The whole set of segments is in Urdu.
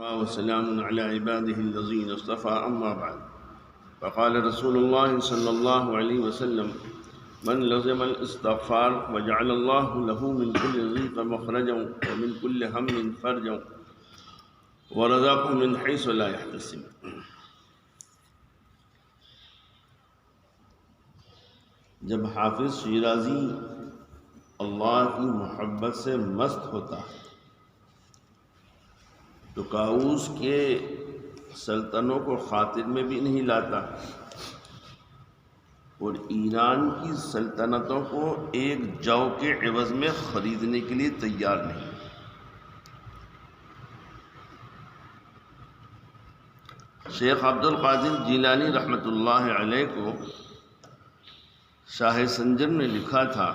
وسلام على عباده الذين اصطفى أما بعد فقال رسول الله صلى الله عليه وسلم من لزم الاستغفار وجعل الله له من كل ضيق مخرجا ومن كل هم فرجا ورزقه من حيث لا يحتسب. جب حافظ شیرازی اللہ کی محبت سے مست ہوتا ہے تو کاؤس کے سلطنوں کو خاطر میں بھی نہیں لاتا اور ایران کی سلطنتوں کو ایک جو کے عوض میں خریدنے کے لیے تیار نہیں. شیخ عبد القادر جیلانی رحمۃ اللہ علیہ کو شاہ سنجر نے لکھا تھا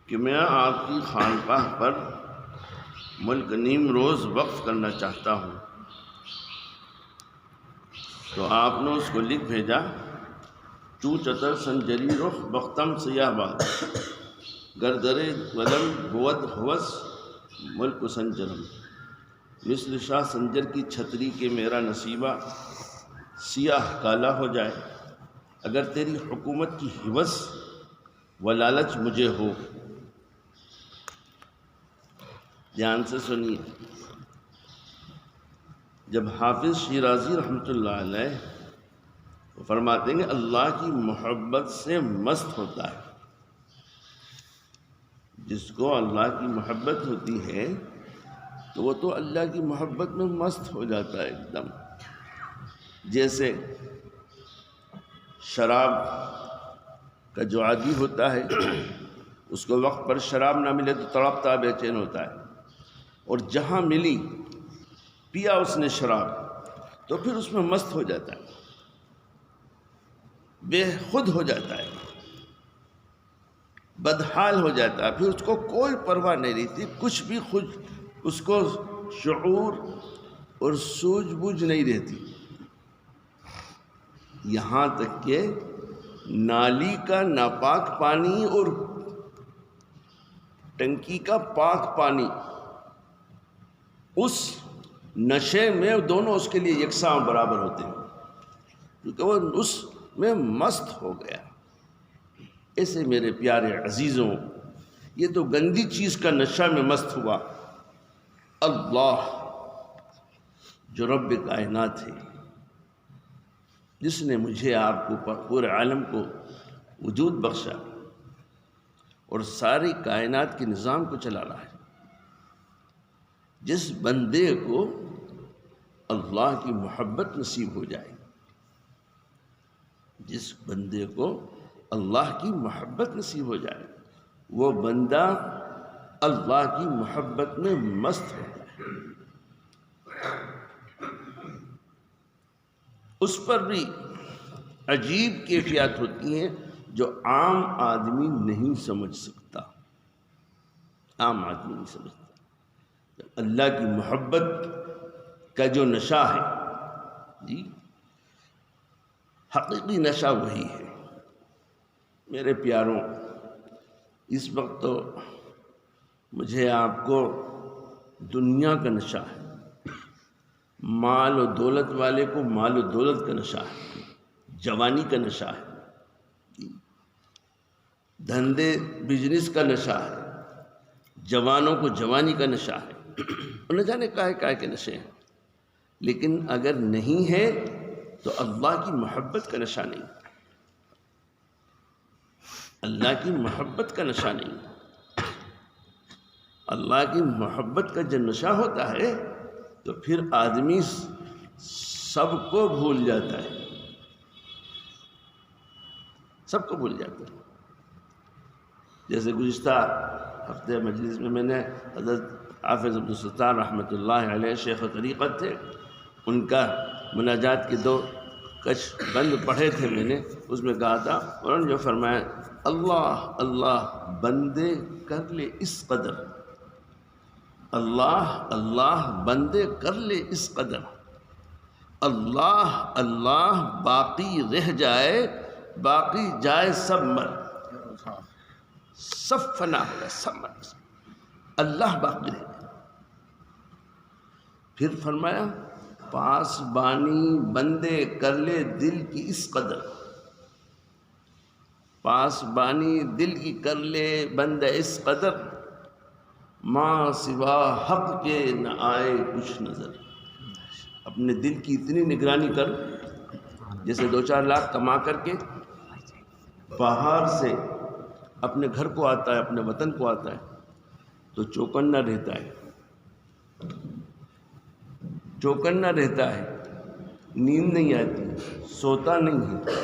کہ میں آپ کی خانقاہ پر ملک نیم روز وقف کرنا چاہتا ہوں. تو آپ نے اس کو لکھ بھیجا تو چتر سنجری رخ بختم سیاہ باد گردرے ولم بود ہوس ملک سنجرم مثل شاہ سنجر کی چھتری کے میرا نصیبہ سیاہ کالا ہو جائے اگر تیری حکومت کی ہوس و لالچ مجھے ہو. دھیان سے سنیے. جب حافظ شیرازی رحمۃ اللہ علیہ وہ فرماتے ہیں کہ اللہ کی محبت سے مست ہوتا ہے. جس کو اللہ کی محبت ہوتی ہے تو وہ تو اللہ کی محبت میں مست ہو جاتا ہے ایک دم. جیسے شراب کا جو عادی ہوتا ہے اس کو وقت پر شراب نہ ملے تو تڑپتا بے چین ہوتا ہے، اور جہاں ملی پیا اس نے شراب تو پھر اس میں مست ہو جاتا ہے، بے خود ہو جاتا ہے، بدحال ہو جاتا ہے. پھر اس کو کوئی پرواہ نہیں رہتی، کچھ بھی خود اس کو شعور اور سوجھ بوجھ نہیں رہتی. یہاں تک کہ نالی کا ناپاک پانی اور ٹنکی کا پاک پانی اس نشے میں دونوں اس کے لیے یکساں برابر ہوتے ہیں کیونکہ وہ اس میں مست ہو گیا. ایسے میرے پیارے عزیزوں، یہ تو گندی چیز کا نشہ میں مست ہوا. اللہ جو رب کائنات ہے، جس نے مجھے آپ کو پورے عالم کو وجود بخشا اور ساری کائنات کے نظام کو چلا رہا ہے، جس بندے کو اللہ کی محبت نصیب ہو جائے، جس بندے کو اللہ کی محبت نصیب ہو جائے، وہ بندہ اللہ کی محبت میں مست ہوتا ہے. اس پر بھی عجیب کیفیات ہوتی ہیں جو عام آدمی نہیں سمجھ سکتا. عام آدمی نہیں سمجھتا. اللہ کی محبت کا جو نشہ ہے، جی حقیقی نشہ وہی ہے. میرے پیاروں، اس وقت تو مجھے آپ کو دنیا کا نشہ ہے، مال و دولت والے کو مال و دولت کا نشہ ہے، جوانی کا نشہ ہے، دھندے بزنس کا نشہ ہے، جوانوں کو جوانی کا نشہ ہے، نہ جانے کائے کے نشے ہیں. لیکن اگر نہیں ہے تو اللہ کی محبت کا نشہ نہیں، اللہ کی محبت کا نشہ نہیں. اللہ کی محبت کا جب نشہ ہوتا ہے تو پھر آدمی سب کو بھول جاتا ہے، سب کو بھول جاتا ہے. جیسے گزشتہ ہفتے مجلس میں نے حضرت حافظ عبدالستار رحمۃ اللہ علیہ شیخ طریقت تھے، ان کا مناجات کے 2 کش بند پڑھے تھے. میں نے اس میں کہا تھا، انہوں نے جو فرمایا، اللہ اللہ بندے کر لے اس قدر، اللہ اللہ بندے کر لے اس قدر، اللہ اللہ باقی رہ جائے، باقی جائے سب مر، سب فنا ہو جائے، سب مر، اللہ باقی رہ جائے. پھر فرمایا پاس بانی بندے کر لے دل کی اس قدر، پاس بانی دل کی کر لے بندہ اس قدر، ماں سوا حق کے نہ آئے کچھ نظر۔ اپنے دل کی اتنی نگرانی کر، جیسے 2-4 لاکھ کما کر کے باہر سے اپنے گھر کو آتا ہے، اپنے وطن کو آتا ہے تو چوکنا رہتا ہے، چوکنا رہتا ہے، نیند نہیں آتی، سوتا نہیں ہے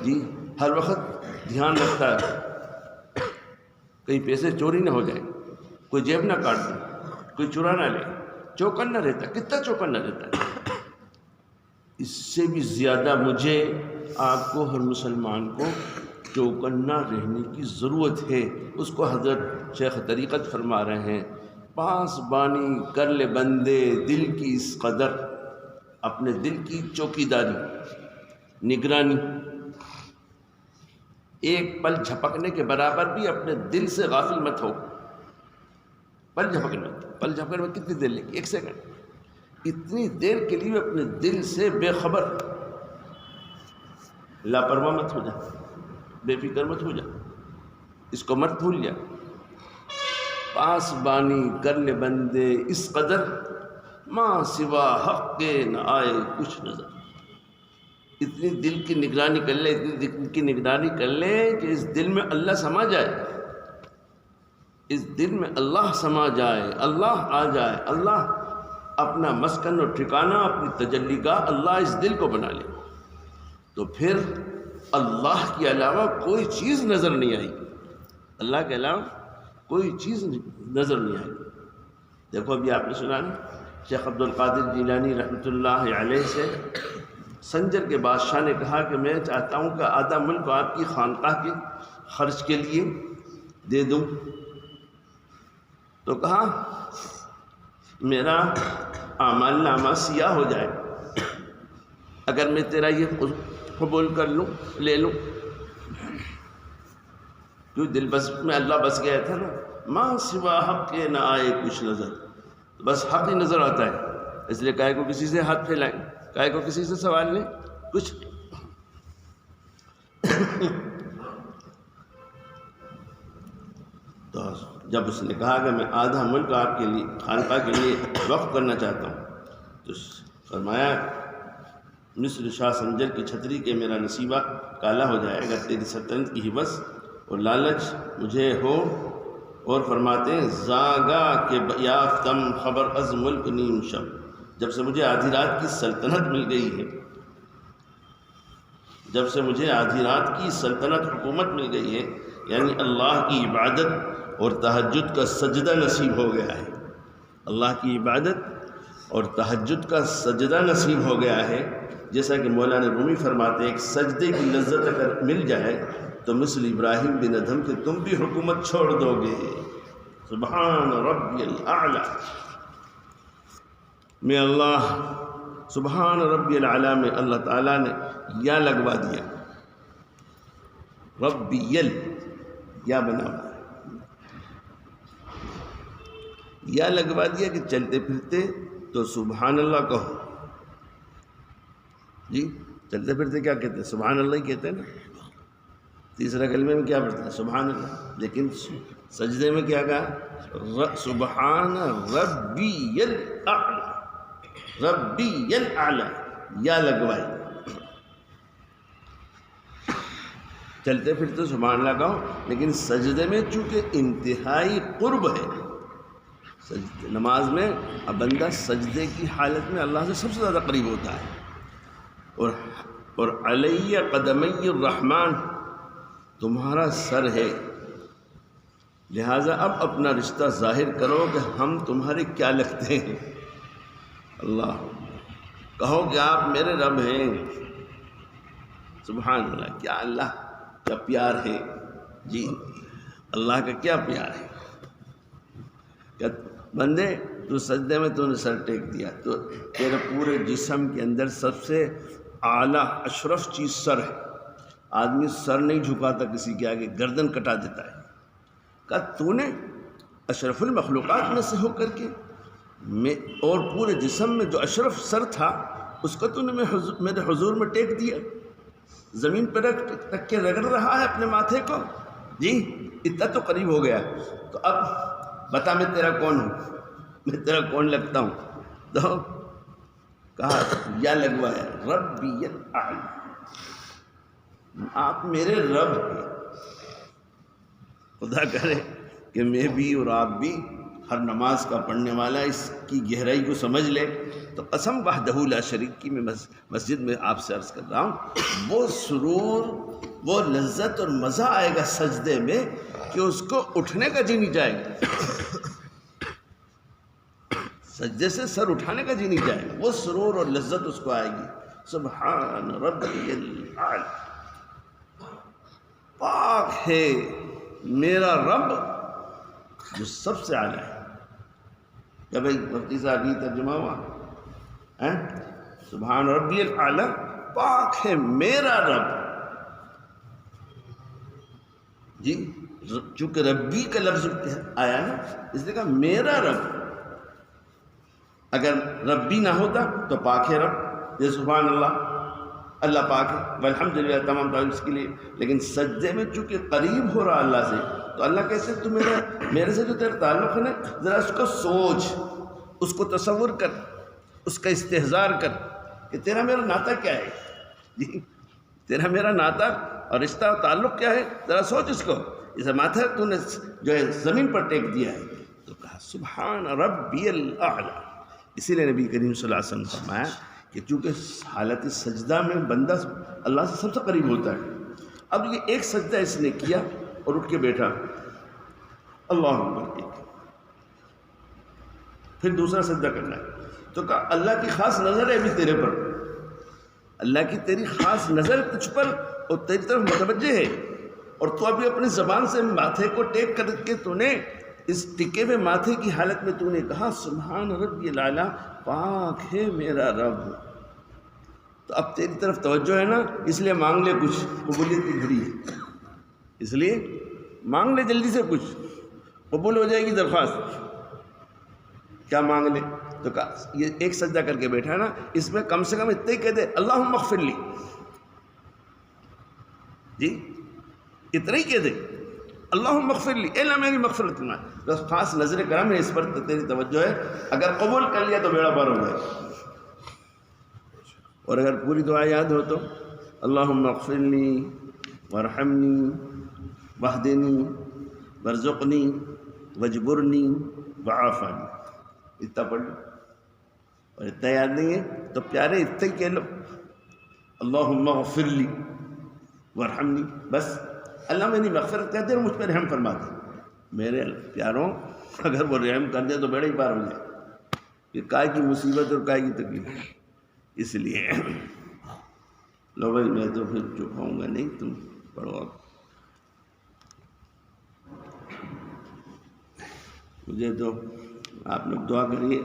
جی، ہر وقت دھیان رکھتا ہے کہیں پیسے چوری نہ ہو جائے، کوئی جیب نہ کاٹ دے، کوئی چرا نہ لے، چوکنا رہتا ہے۔ کتنا چوکنا رہتا ہے؟ اس سے بھی زیادہ مجھے، آپ کو، ہر مسلمان کو چوکنا رہنے کی ضرورت ہے۔ اس کو حضرت شیخ طریقت فرما رہے ہیں، پاس بانی کر لے بندے دل کی اس قدر، اپنے دل کی چوکیداری، نگرانی، ایک پل جھپکنے کے برابر بھی اپنے دل سے غافل مت ہو۔ پل جھپکنے میں کتنی دیر لگی؟ 1 سیکنڈ۔ اتنی دیر کے لیے اپنے دل سے بے خبر، لاپرواہ مت ہو جا، بے فکر مت ہو جا، اس کو مت بھول جا۔ پاس بانی کر لے بندے اس قدر، ماں سوا حق کے نہ آئے کچھ نظر۔ اتنی دل کی نگرانی کر لے، اتنی دل کی نگرانی کر لے کہ اس دل میں اللہ سما جائے، اس دل میں اللہ سما جائے، اللہ آ جائے، اللہ اپنا مسکن اور ٹھکانہ، اپنی تجلی گاہ اللہ اس دل کو بنا لے، تو پھر اللہ کے علاوہ کوئی چیز نظر نہیں آئے گی، اللہ کے علاوہ کوئی چیز نظر نہیں آئے گی۔ دیکھو ابھی آپ نے سنا نا، شیخ عبد القادر جیلانی رحمۃ اللہ علیہ سے سنجر کے بادشاہ نے کہا کہ میں چاہتا ہوں کہ آدھا ملک آپ کی خانقاہ کے خرچ کے لیے دے دوں، تو کہا میرا اعمال نامہ سیاہ ہو جائے اگر میں تیرا یہ قبول کر لوں، لے لوں، کیوں دل بس میں اللہ بس گیا تھا نا، ماں سوا حق کے نہ آئے کچھ نظر، بس حق ہی نظر آتا ہے، اس لیے کائے کو کسی سے ہاتھ پھیلائیں، کائے کو کسی سے سوال لیں کچھ۔ تو جب اس نے کہا کہ میں آدھا ملک آپ کے لیے خانقاہ کے لیے وقف کرنا چاہتا ہوں، تو فرمایا مصر شاہ سنجر کی چھتری کے میرا نصیبہ کالا ہو جائے اگر تیری سلطنت کی حوث اور لالچ مجھے ہو۔ اور فرماتے ہیں زاگا کہ یافتم خبر از ملک نیم شب، جب سے مجھے آدھی رات کی سلطنت مل گئی ہے، جب سے مجھے آدھی رات کی سلطنت حکومت مل گئی ہے، یعنی اللہ کی عبادت اور تہجد کا سجدہ نصیب ہو گیا ہے، اللہ کی عبادت اور تہجد کا سجدہ نصیب ہو گیا ہے۔ جیسا کہ مولانا رومی فرماتے ہیں، ایک سجدے کی لذت اگر مل جائے تو مثل ابراہیم بن ادھم کہ تم بھی حکومت چھوڑ دو گے۔ سبحان ربی الاعلی میں اللہ، سبحان ربی الاعلی میں اللہ تعالیٰ نے یا لگوا دیا، ربی یا بنا ہوا ہے، یا لگوا دیا کہ چلتے پھرتے تو سبحان اللہ کہو جی، چلتے پھرتے کیا کہتے ہیں؟ سبحان اللہ ہی کہتے ہیں نا۔ تیسرا کلمے میں کیا پڑھتے ہیں؟ سبحان اللہ، لیکن سجدے میں کیا کہا؟ سبحان ربی الاعلی، ربی الاعلی یا لگوائی، چلتے پھرتے سبحان اللہ کہو، لیکن سجدے میں چونکہ انتہائی قرب ہے، نماز میں اب بندہ سجدے کی حالت میں اللہ سے سب سے زیادہ قریب ہوتا ہے، اور علیہ قدمی الرحمن تمہارا سر ہے، لہٰذا اب اپنا رشتہ ظاہر کرو کہ ہم تمہارے کیا لگتے ہیں، اللہ کہو کہ آپ میرے رب ہیں۔ سبحان اللہ، کیا اللہ کا پیار ہے جی، اللہ کا کیا پیار ہے۔ کہ بندے تو سجدے میں تو نے سر ٹیک دیا تو تیرے پورے جسم کے اندر سب سے اعلیٰ اشرف چیز سر ہے، آدمی سر نہیں جھکاتا کسی کے آگے، گردن کٹا دیتا ہے۔ کہا تو نے اشرف المخلوقات میں سے ہو کر کے اور پورے جسم میں جو اشرف سر تھا اس کو تو نے میرے حضور میں ٹیک دیا، زمین پہ رکھ کے رگڑ رہا ہے اپنے ماتھے کو، جی اتنا تو قریب ہو گیا، تو اب بتا میں تیرا کون ہوں، میں تیرا کون لگتا ہوں؟ تو کہا یا لگوایا ربی الاعلی، آپ میرے رب ہیں۔ خدا کرے کہ میں بھی اور آپ بھی ہر نماز کا پڑھنے والا اس کی گہرائی کو سمجھ لے، تو قسم وحدہ لا شریک کی میں مسجد میں آپ سے عرض کر رہا ہوں، وہ سرور، وہ لذت اور مزہ آئے گا سجدے میں کہ اس کو اٹھنے کا جی نہیں جائے گا، سجدے سے سر اٹھانے کا جی نہیں جائے گا، وہ سرور اور لذت اس کو آئے گی۔ سبحان ربی الاعلی، پاک ہے میرا رب جو سب سے اعلیٰ ہے۔ کیا بھائی مفتی صاحب یہ ترجمہ ہوا؟ سبحان ربی الاعلی، پاک ہے میرا رب، جی چونکہ ربی کا لفظ آیا نا اس نے کہا میرا رب، اگر ربی نہ ہوتا تو پاک ہے رب، یہ سبحان اللہ، اللہ پاک ہے، والحمدللہ تمام تعریف اس کے لیے، لیکن سجدے میں چونکہ قریب ہو رہا اللہ سے تو اللہ کہتے ہیں تو میرے سے جو تیرا تعلق ہے نا ذرا اس کو سوچ، اس کو تصور کر، اس کا استحضار کر کہ تیرا میرا ناطہ کیا ہے، جی تیرا میرا ناطہ اور رشتہ اور تعلق کیا ہے، ذرا سوچ اس کو، جیسے ماتھا تو نے جو ہے زمین پر ٹیک دیا ہے، تو کہا سبحان ربی الاعلی۔ اسی لیے نبی کریم صلی اللہ علیہ وسلم نے فرمایا کہ چونکہ حالت سجدہ میں بندہ اللہ سے سب سے قریب ہوتا ہے، اب یہ ایک سجدہ اس نے کیا اور اٹھ کے بیٹھا، اللہ اکبر، ایک پھر دوسرا سجدہ کرنا ہے، تو کہا اللہ کی خاص نظر ہے ابھی تیرے پر، اللہ کی تیری خاص نظر تجھ پر اور تیری طرف متوجہ ہے، اور تو ابھی اپنی زبان سے ماتھے کو ٹیک کر کے تو نے اس ٹکے ہوئے ماتھے کی حالت میں تو نے کہا سبحان ربی الاعلی، پاک ہے میرا رب، تو اب تیری طرف توجہ ہے نا، اس لیے مانگ لے کچھ، قبولیت کی گھڑی ہے، اس لیے مانگ لے جلدی سے، کچھ قبول ہو جائے گی درخواست، کیا مانگ لے؟ تو کہا یہ ایک سجدہ کر کے بیٹھا نا، اس میں کم سے کم اتنے ہی کہہ دے اللہم اغفر لی، جی اتنا ہی کہہ دے اللہم اغفر لی، اے اللہ میری مغفرت فرما، بس خاص نظر کرم ہے اس پر تیری توجہ ہے، اگر قبول کر لیا تو بیڑا پار ہو جائے، اور اگر پوری دعا یاد ہو تو اللہم اغفر لی وارحمنی واہدنی وارزقنی واجبرنی وعافنی، اتنا پڑھ لو، اور اتنا یاد نہیں ہے تو پیارے اتنا ہی کہہ لو اللہم اغفر لی وارحمنی، بس اللہ میری مغفرت کر دے اور مجھ پہ رحم فرما دے، میرے پیاروں اگر وہ رحم کر دے تو بیڑا ہی پار ہو جائے، کہ کائے کی مصیبت اور کائے کی تکلیف، اس لیے لو بھائی میں تو پھر چپ ہوں گا نہیں، تم پڑھو اب، مجھے تو آپ لوگ دعا کریے،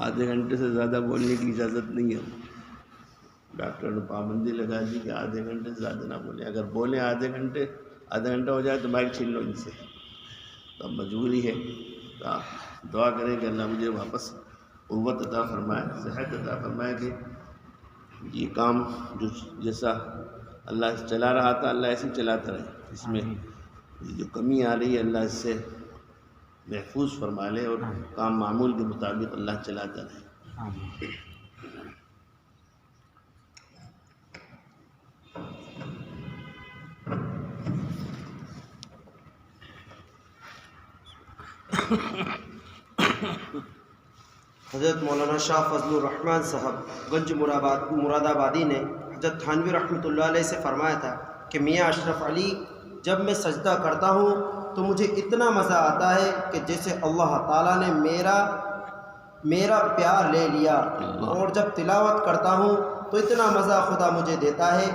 آدھے گھنٹے سے زیادہ بولنے کی اجازت نہیں ہے، ڈاکٹر نے پابندی لگا دی کہ آدھے گھنٹے سے زیادہ نہ بولیں، اگر بولیں آدھا گھنٹہ ہو جائے تو مائک چھین لو ان سے، تو اب مجبوری ہے، تو آپ دعا کریں کہ اللہ مجھے واپس قوت عطا فرمائے، صحت عطا فرمائے، کہ یہ کام جو جیسا اللہ چلا رہا تھا اللہ ایسے چلاتا رہے، اس میں جو کمی آ رہی ہے اللہ اس سے محفوظ فرما لے اور کام معمول کے مطابق اللہ چلاتا رہے۔ حضرت مولانا شاہ فضل الرحمن صاحب گنج مراد آبادی نے حضرت تھانوی رحمۃ اللہ علیہ سے فرمایا تھا کہ میاں اشرف علی جب میں سجدہ کرتا ہوں تو مجھے اتنا مزہ آتا ہے کہ جیسے اللہ تعالیٰ نے میرا پیار لے لیا، اور جب تلاوت کرتا ہوں تو اتنا مزہ خدا مجھے دیتا ہے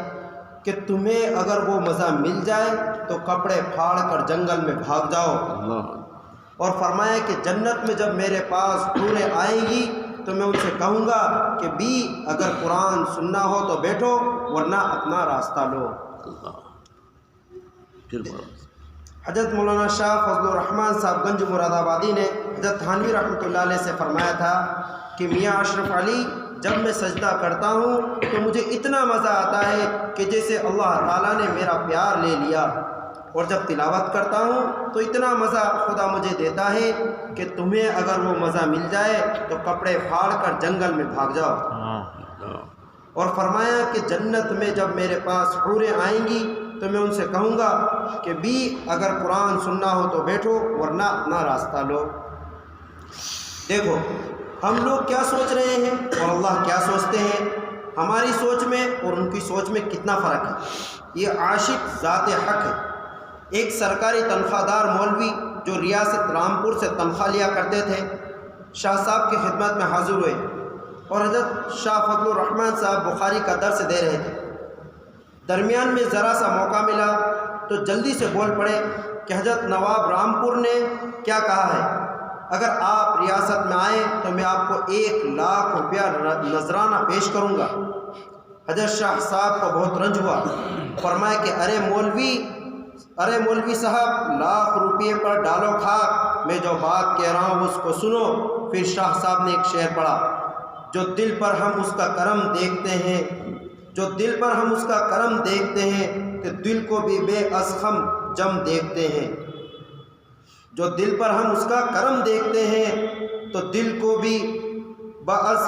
کہ تمہیں اگر وہ مزہ مل جائے تو کپڑے پھاڑ کر جنگل میں بھاگ جاؤ، اور فرمایا کہ جنت میں جب میرے پاس حوریں آئیں گی تو میں ان سے کہوں گا کہ بھی اگر قرآن سننا ہو تو بیٹھو ورنہ اپنا راستہ لو۔ حضرت مولانا شاہ فضل الرحمان صاحب گنج مراد آبادی نے حضرت تھانوی رحمۃ اللہ علیہ سے فرمایا تھا کہ میاں اشرف علی جب میں سجدہ کرتا ہوں تو مجھے اتنا مزہ آتا ہے کہ جیسے اللہ تعالیٰ نے میرا پیار لے لیا، اور جب تلاوت کرتا ہوں تو اتنا مزہ خدا مجھے دیتا ہے کہ تمہیں اگر وہ مزہ مل جائے تو کپڑے پھاڑ کر جنگل میں بھاگ جاؤ۔ اور فرمایا کہ جنت میں جب میرے پاس حوریں آئیں گی تو میں ان سے کہوں گا کہ بھی اگر قرآن سننا ہو تو بیٹھو ورنہ اپنا راستہ لو۔ دیکھو ہم لوگ کیا سوچ رہے ہیں اور اللہ کیا سوچتے ہیں، ہماری سوچ میں اور ان کی سوچ میں کتنا فرق ہے۔ یہ عاشق ذات حق ہے۔ ایک سرکاری تنخواہ دار مولوی جو ریاست رامپور سے تنخواہ لیا کرتے تھے، شاہ صاحب کی خدمت میں حاضر ہوئے اور حضرت شاہ فضل الرحمان صاحب بخاری کا درس دے رہے تھے۔ درمیان میں ذرا سا موقع ملا تو جلدی سے بول پڑے کہ حضرت نواب رامپور نے کیا کہا ہے، اگر آپ ریاست میں آئیں تو میں آپ کو 1,00,000 روپیہ نذرانہ پیش کروں گا۔ حضرت شاہ صاحب کو بہت رنج ہوا، فرمایا کہ ارے مولوی صاحب، 1,00,000 روپیے پر ڈالو خاک، میں جو بات کہہ رہا ہوں اس کو سنو۔ پھر شاہ صاحب نے ایک شعر پڑھا، جو دل پر ہم اس کا کرم دیکھتے ہیں کہ دل کو بھی بے ازخم جم دیکھتے ہیں، جو دل پر ہم اس کا کرم دیکھتے ہیں تو دل کو بھی باز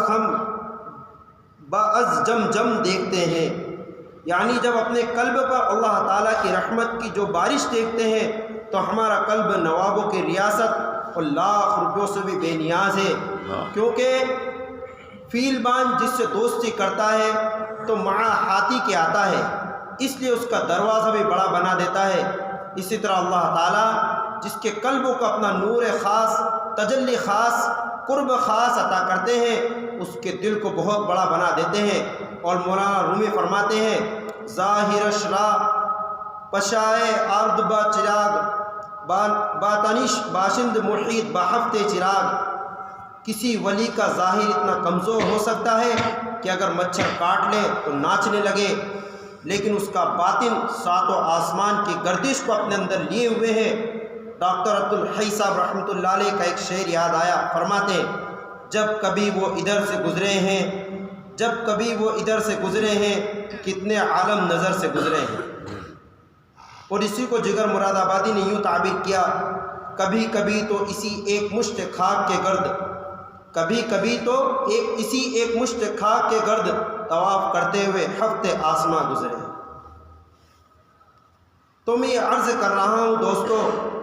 جم دیکھتے ہیں۔ یعنی جب اپنے قلب پر اللہ تعالیٰ کی رحمت کی جو بارش دیکھتے ہیں تو ہمارا قلب نوابوں کی ریاست اور 1,00,000 روپیوں سے بھی بے نیاز ہے، کیونکہ فیل بان جس سے دوستی کرتا ہے تو معا ہاتھی کے آتا ہے، اس لیے اس کا دروازہ بھی بڑا بنا دیتا ہے۔ اسی طرح اللہ تعالیٰ جس کے قلبوں کو اپنا نور خاص، تجلی خاص، قرب خاص عطا کرتے ہیں، اس کے دل کو بہت بڑا بنا دیتے ہیں۔ اور مولانا رومی فرماتے ہیں، ظاہر شرا پشائے آرد با چراغ باتنش باشند محیط بہفت چراغ۔ کسی ولی کا ظاہر اتنا کمزور ہو سکتا ہے کہ اگر مچھر کاٹ لے تو ناچنے لگے، لیکن اس کا باطن ساتوں آسمان کی گردش کو اپنے اندر لیے ہوئے ہے۔ ڈاکٹر عبدالحی صاحب رحمۃ اللہ علیہ کا ایک شعر یاد آیا، فرماتے ہیں، جب کبھی وہ ادھر سے گزرے ہیں کتنے عالم نظر سے گزرے ہیں۔ اور اسی کو جگر مراد آبادی نے یوں تعبیر کیا، کبھی کبھی تو اسی ایک مشت خاک کے گرد طواف کرتے ہوئے ہفتے آسماں گزرے ہیں۔ تو میں یہ عرض کر رہا ہوں دوستو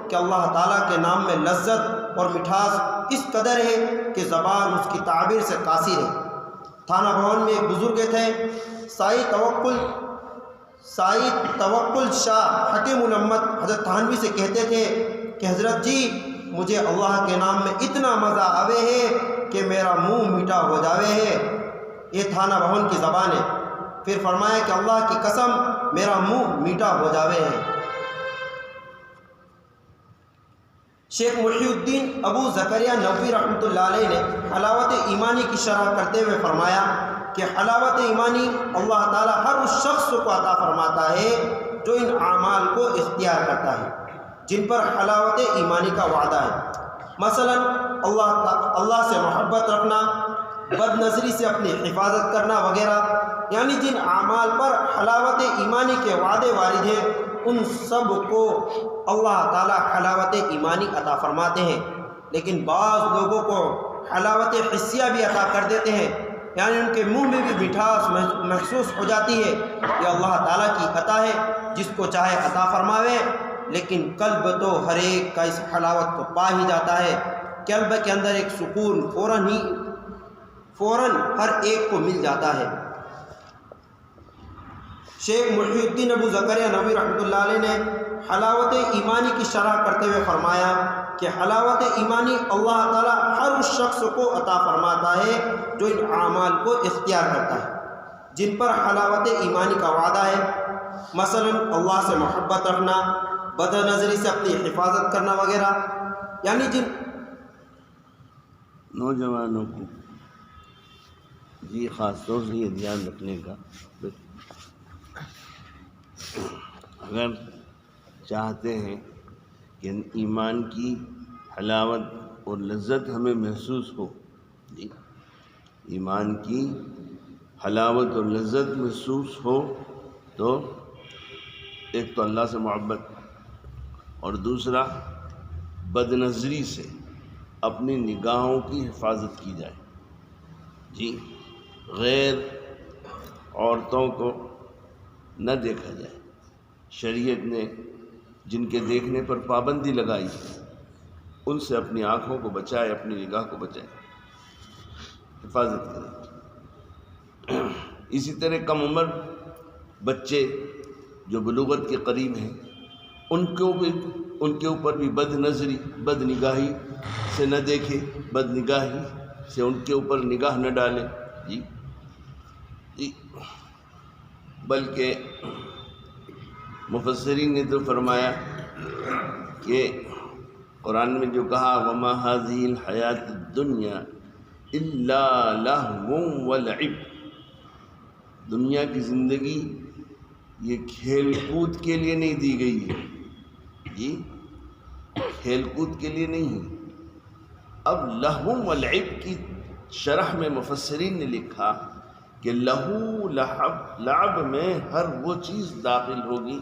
کہ اللہ تعالیٰ کے نام میں لذت اور مٹھاس اس قدر ہے کہ زبان اس کی تعبیر سے قاصر ہے۔ تھانہ بھون میں ایک بزرگ تھے، سعید توکل شاہ حکیم الامت، حضرت تھانوی سے کہتے تھے کہ حضرت جی مجھے اللہ کے نام میں اتنا مزہ آوے ہے کہ میرا منہ میٹھا ہو جاوے ہے۔ یہ تھانہ بھون کی زبان ہے۔ پھر فرمایا کہ اللہ کی قسم میرا منہ میٹھا ہو جاوے ہے۔ شیخ محی الدین ابو زکریا نووی رحمۃ اللہ علیہ نے حلاوت ایمانی کی شرح کرتے ہوئے فرمایا کہ حلاوت ایمانی اللہ تعالیٰ ہر اس شخص کو عطا فرماتا ہے جو ان اعمال کو اختیار کرتا ہے جن پر حلاوت ایمانی کا وعدہ ہے۔ مثلا اللہ سے محبت رکھنا، بد نظری سے اپنی حفاظت کرنا وغیرہ، یعنی جن اعمال پر حلاوت ایمانی کے وعدے وارد ہیں ان سب کو اللہ تعالیٰ حلاوت ایمانی عطا فرماتے ہیں۔ لیکن بعض لوگوں کو حلاوت حسیہ بھی عطا کر دیتے ہیں، یعنی ان کے منہ میں بھی مٹھاس محسوس ہو جاتی ہے۔ یہ اللہ تعالیٰ کی عطا ہے، جس کو چاہے عطا فرماوے، لیکن قلب تو ہر ایک کا اس حلاوت کو پا ہی جاتا ہے۔ قلب کے اندر ایک سکون فوراً ہر ایک کو مل جاتا ہے۔ شیخ محی الدین ابو زکریا نووی رحمۃ اللہ علیہ نے حلاوت ایمانی کی شرح کرتے ہوئے فرمایا کہ حلاوت ایمانی اللہ تعالیٰ ہر اس شخص کو عطا فرماتا ہے جو ان اعمال کو اختیار کرتا ہے جن پر حلاوت ایمانی کا وعدہ ہے۔ مثلا اللہ سے محبت رکھنا، بد نظری سے اپنی حفاظت کرنا وغیرہ، یعنی جن نوجوانوں کو خاص طور سے یہ دھیان رکھنے کا، اگر چاہتے ہیں کہ ایمان کی حلاوت اور لذت ہمیں محسوس ہو. جی ایمان کی حلاوت اور لذت محسوس ہو تو ایک تو اللہ سے محبت اور دوسرا بد نظری سے اپنی نگاہوں کی حفاظت کی جائے. جی غیر عورتوں کو نہ دیکھا جائے. شریعت نے جن کے دیکھنے پر پابندی لگائی ان سے اپنی آنکھوں کو بچائے، اپنی نگاہ کو بچائے، حفاظت کرے. اسی طرح کم عمر بچے جو بلوغت کے قریب ہیں ان کے اوپر بھی بد نظری، بد نگاہی سے نہ دیکھے، بد نگاہی سے ان کے اوپر نگاہ نہ ڈالے. جی بلکہ مفسرین نے تو فرمایا کہ قرآن میں جو کہا وَمَا هَذِهِ الْحَيَاةُ الدُّنْيَا إِلَّا لَهْوٌ وَلَعِبٌ، دنیا کی زندگی یہ کھیل کود کے لیے نہیں دی گئی ہے. جی کھیل کود کے لیے نہیں ہے. اب لہو ولعب کی شرح میں مفسرین نے لکھا کہ لہو لعب میں ہر وہ چیز داخل ہوگی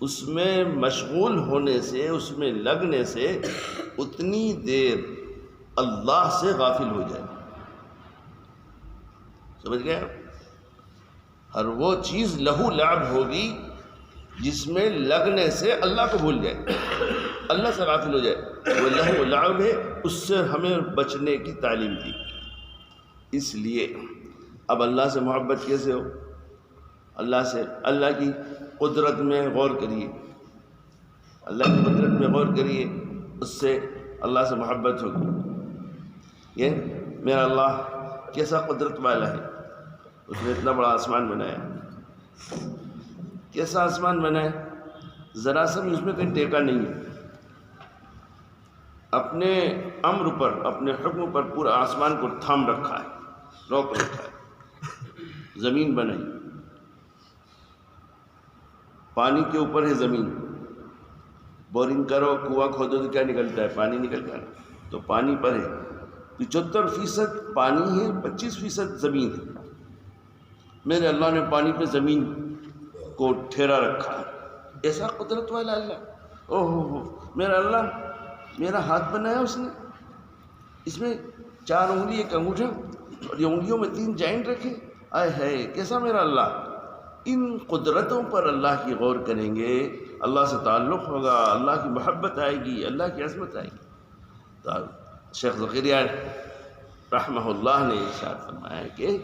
اس میں مشغول ہونے سے، اس میں لگنے سے اتنی دیر اللہ سے غافل ہو جائے. سمجھ گئے؟ ہر وہ چیز لہو لعب ہوگی جس میں لگنے سے اللہ کو بھول جائے، اللہ سے غافل ہو جائے. وہ لہو لعب ہے، اس سے ہمیں بچنے کی تعلیم دی. اس لیے اب اللہ سے محبت کیسے ہو؟ اللہ کی قدرت میں غور کریے، اللہ کی قدرت میں غور کریے، اس سے اللہ سے محبت ہوگی. یہ میرا اللہ کیسا قدرت والا ہے، اس نے اتنا بڑا آسمان بنایا. کیسا آسمان بنایا، ذرا سا بھی اس میں کہیں ٹیکا نہیں ہے. اپنے امر پر، اپنے حکم پر پورا آسمان کو تھام رکھا ہے، روک رکھا ہے. زمین بنائی، پانی کے اوپر ہے زمین. بورنگ کرو، کنواں کھودو تو کیا نکلتا ہے؟ پانی نکلتا ہے. تو پانی پر ہے، 75% پانی ہے، 25% زمین ہے. میرے اللہ نے پانی پہ زمین کو ٹھہرا رکھا ہے. ایسا قدرت والا اللہ. اوہ میرا اللہ، میرا ہاتھ بنایا اس نے، اس میں 4 انگلی، ایک انگوٹھا، اور یہ انگلیوں میں 3 جوائنٹ رکھے. آئے ہے کیسا میرا اللہ. ان قدرتوں پر اللہ کی غور کریں گے، اللہ سے تعلق ہوگا، اللہ کی محبت آئے گی، اللہ کی عظمت آئے گی. تو شیخ زکریا رحمہ اللہ نے ارشاد فرمایا کہ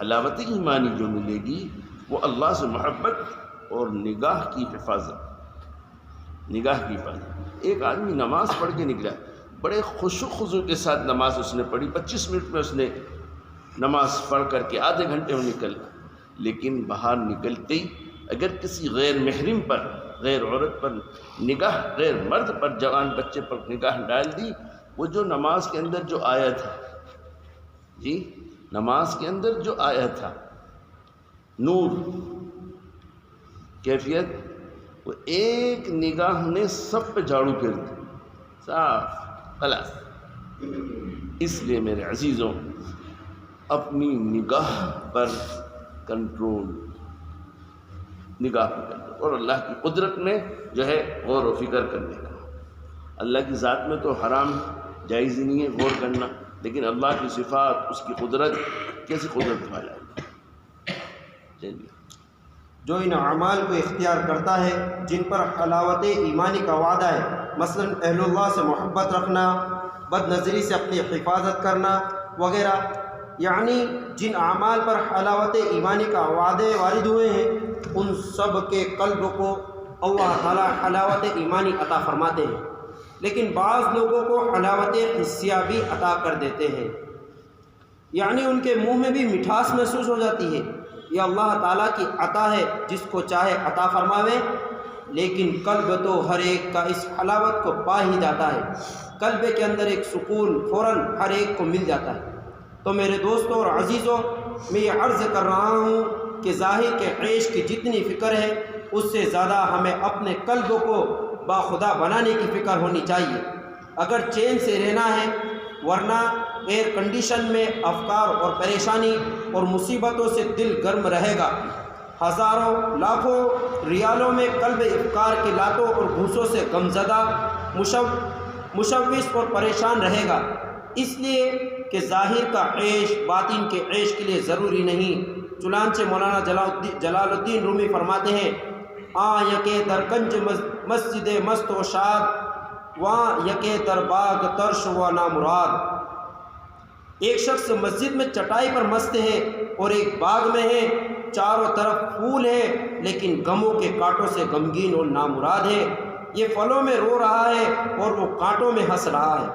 حلاوت ایمانی جو ملے گی وہ اللہ سے محبت اور نگاہ کی حفاظت. ایک آدمی نماز پڑھ کے نکلا، بڑے خشوع خضوع کے ساتھ نماز اس نے پڑھی، 25 منٹ میں اس نے نماز پڑھ کر کے آدھے گھنٹے میں نکل. لیکن باہر نکلتے ہی اگر کسی غیر محرم پر، غیر عورت پر نگاہ، غیر مرد پر، جوان بچے پر نگاہ ڈال دی، وہ جو نماز کے اندر جو آیا تھا، جی نماز کے اندر جو آیا تھا نور، کیفیت، وہ ایک نگاہ نے سب پہ جھاڑو پھیر دی، صاف خلاص. اس لیے میرے عزیزوں، اپنی نگاہ پر کنٹرول، نگاہ پر کنٹرول، اور اللہ کی قدرت میں جو ہے غور و فکر کرنے کا. اللہ کی ذات میں تو حرام جائز ہی نہیں ہے غور کرنا، لیکن اللہ کی صفات، اس کی قدرت، کیسی قدرت والا ہے. چلیے، جو ان اعمال کو اختیار کرتا ہے جن پر حلاوت ایمانی کا وعدہ ہے، مثلا اہل اللہ سے محبت رکھنا، بد نظری سے اپنی حفاظت کرنا وغیرہ، یعنی جن اعمال پر حلاوت ایمانی کا وعدے وارد ہوئے ہیں ان سب کے قلب کو اللہ تعالیٰ حلاوت ایمانی عطا فرماتے ہیں. لیکن بعض لوگوں کو حلاوت حسیہ بھی عطا کر دیتے ہیں، یعنی ان کے منہ میں بھی مٹھاس محسوس ہو جاتی ہے. یہ اللہ تعالیٰ کی عطا ہے، جس کو چاہے عطا فرماوے، لیکن قلب تو ہر ایک کا اس حلاوت کو پا ہی جاتا ہے. قلب کے اندر ایک سکون فوراً ہر ایک کو مل جاتا ہے. تو میرے دوستوں اور عزیزوں، میں یہ عرض کر رہا ہوں کہ ظاہر کے عیش کی جتنی فکر ہے اس سے زیادہ ہمیں اپنے قلب کو باخدا بنانے کی فکر ہونی چاہیے. اگر چین سے رہنا ہے، ورنہ ایئر کنڈیشن میں افکار اور پریشانی اور مصیبتوں سے دل گرم رہے گا. ہزاروں لاکھوں ریالوں میں قلب افکار کے لاتوں اور گھوسوں سے غمزدہ، مشوش اور پریشان رہے گا. اس لیے کہ ظاہر کا عیش باطن کے عیش کے لیے ضروری نہیں. چنانچہ مولانا جلال الدین رومی فرماتے ہیں، یکے در کنج مسجد مست و شاد، وہاں یکے در باغ ترش و نامراد. ایک شخص مسجد میں چٹائی پر مست ہے اور ایک باغ میں ہے، چاروں طرف پھول ہے لیکن غموں کے کانٹوں سے غمگین اور نامراد ہے. یہ پھلوں میں رو رہا ہے اور وہ کانٹوں میں ہنس رہا ہے.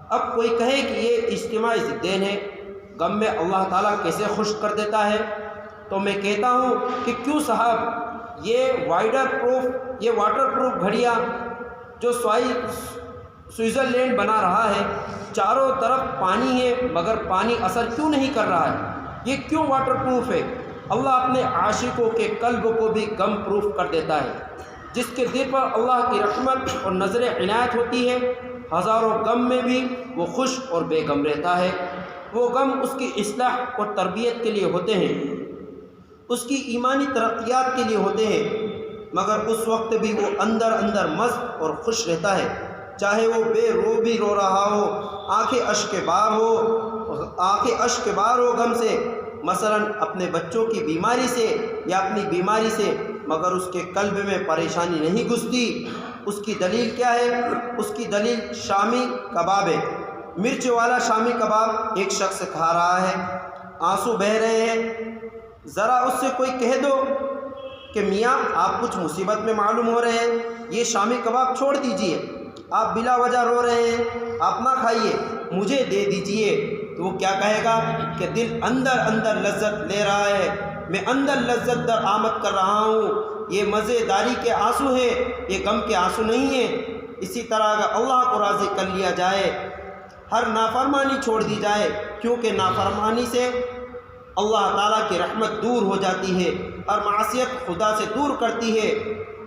اب کوئی کہے کہ یہ اجتماعی ضدین ہے، غم میں اللہ تعالیٰ کیسے خوش کر دیتا ہے؟ تو میں کہتا ہوں کہ کیوں صاحب، یہ واٹر پروف گھڑیاں جو سوئٹزرلینڈ بنا رہا ہے، چاروں طرف پانی ہے مگر پانی اثر کیوں نہیں کر رہا ہے؟ یہ کیوں واٹر پروف ہے؟ اللہ اپنے عاشقوں کے قلب کو بھی غم پروف کر دیتا ہے. جس کے دل پر اللہ کی رحمت اور نظر عنایت ہوتی ہے، ہزاروں غم میں بھی وہ خوش اور بے غم رہتا ہے. وہ غم اس کی اصلاح اور تربیت کے لیے ہوتے ہیں، اس کی ایمانی ترقیات کے لیے ہوتے ہیں، مگر اس وقت بھی وہ اندر اندر مست اور خوش رہتا ہے. چاہے وہ بھی رو رہا ہو، آنکھیں اشک بار ہو غم سے، مثلا اپنے بچوں کی بیماری سے یا اپنی بیماری سے، مگر اس کے قلب میں پریشانی نہیں گھستی. اس کی دلیل کیا ہے؟ اس کی دلیل شامی کباب ہے. مرچ والا شامی کباب ایک شخص کھا رہا ہے، آنسو بہہ رہے ہیں. ذرا اس سے کوئی کہہ دو کہ میاں آپ کچھ مصیبت میں معلوم ہو رہے ہیں، یہ شامی کباب چھوڑ دیجئے، آپ بلا وجہ رو رہے ہیں، آپ نہ کھائیے، مجھے دے دیجئے. تو وہ کیا کہے گا کہ دل اندر اندر لذت لے رہا ہے، میں اندر لذت در آمد کر رہا ہوں. یہ مزے داری کے آنسو ہیں، یہ غم کے آنسو نہیں ہیں. اسی طرح اگر اللہ کو راضی کر لیا جائے، ہر نافرمانی چھوڑ دی جائے، کیونکہ نافرمانی سے اللہ تعالیٰ کی رحمت دور ہو جاتی ہے اور معصیت خدا سے دور کرتی ہے.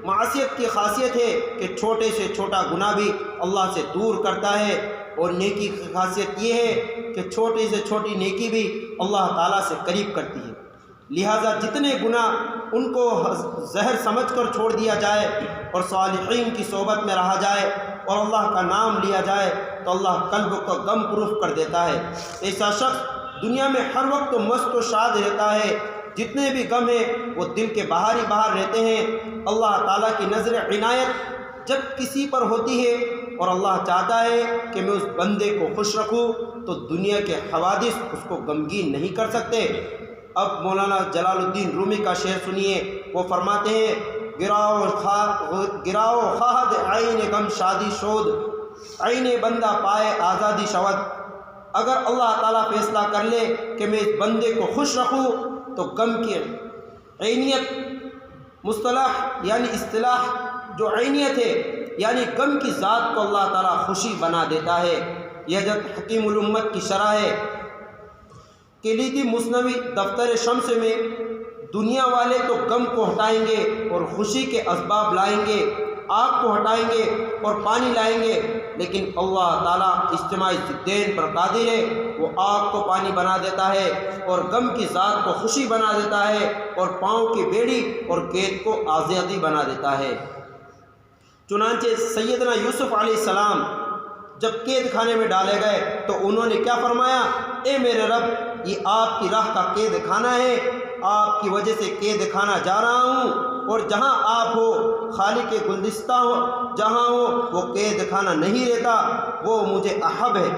معصیت کی خاصیت ہے کہ چھوٹے سے چھوٹا گناہ بھی اللہ سے دور کرتا ہے، اور نیکی کی خاصیت یہ ہے کہ چھوٹی سے چھوٹی نیکی بھی اللہ تعالیٰ سے قریب کرتی ہے. لہٰذا جتنے گناہ ان کو زہر سمجھ کر چھوڑ دیا جائے اور صالحین کی صحبت میں رہا جائے اور اللہ کا نام لیا جائے تو اللہ قلب کو غم پروف کر دیتا ہے. ایسا شخص دنیا میں ہر وقت مست و شاد رہتا ہے. جتنے بھی غم ہیں وہ دل کے باہر ہی باہر رہتے ہیں. اللہ تعالیٰ کی نظر عنایت جب کسی پر ہوتی ہے اور اللہ چاہتا ہے کہ میں اس بندے کو خوش رکھوں تو دنیا کے حوادث اس کو غمگین نہیں کر سکتے. اب مولانا جلال الدین رومی کا شعر سنیے. وہ فرماتے ہیں، گراؤ خواہد عین غم شادی شود، عین بندہ پائے آزادی شود. اگر اللہ تعالیٰ فیصلہ کر لے کہ میں اس بندے کو خوش رکھوں تو غم کی عینیت، مصطلح یعنی اصطلاح جو عینیت ہے یعنی غم کی ذات کو اللہ تعالیٰ خوشی بنا دیتا ہے. یہ حضرت حکیم الامت کی شرح ہے. کلیدی مثنوی دفتر شمس میں دنیا والے تو غم کو ہٹائیں گے اور خوشی کے اسباب لائیں گے، آگ کو ہٹائیں گے اور پانی لائیں گے، لیکن اللہ تعالیٰ اجتماعی ضدین پر قادر ہے. وہ آگ کو پانی بنا دیتا ہے اور غم کی ذات کو خوشی بنا دیتا ہے اور پاؤں کی بیڑی اور قید کو آزادی بنا دیتا ہے. چنانچہ سیدنا یوسف علیہ السلام جب قید خانے میں ڈالے گئے تو انہوں نے کیا فرمایا؟ اے میرے رب، یہ آپ کی راہ کا قید خانہ ہے، آپ کی وجہ سے قید خانہ جا رہا ہوں، اور جہاں آپ ہو خالق گلدستہ ہو جہاں ہو وہ قید خانہ نہیں رہتا، وہ مجھے احب ہے.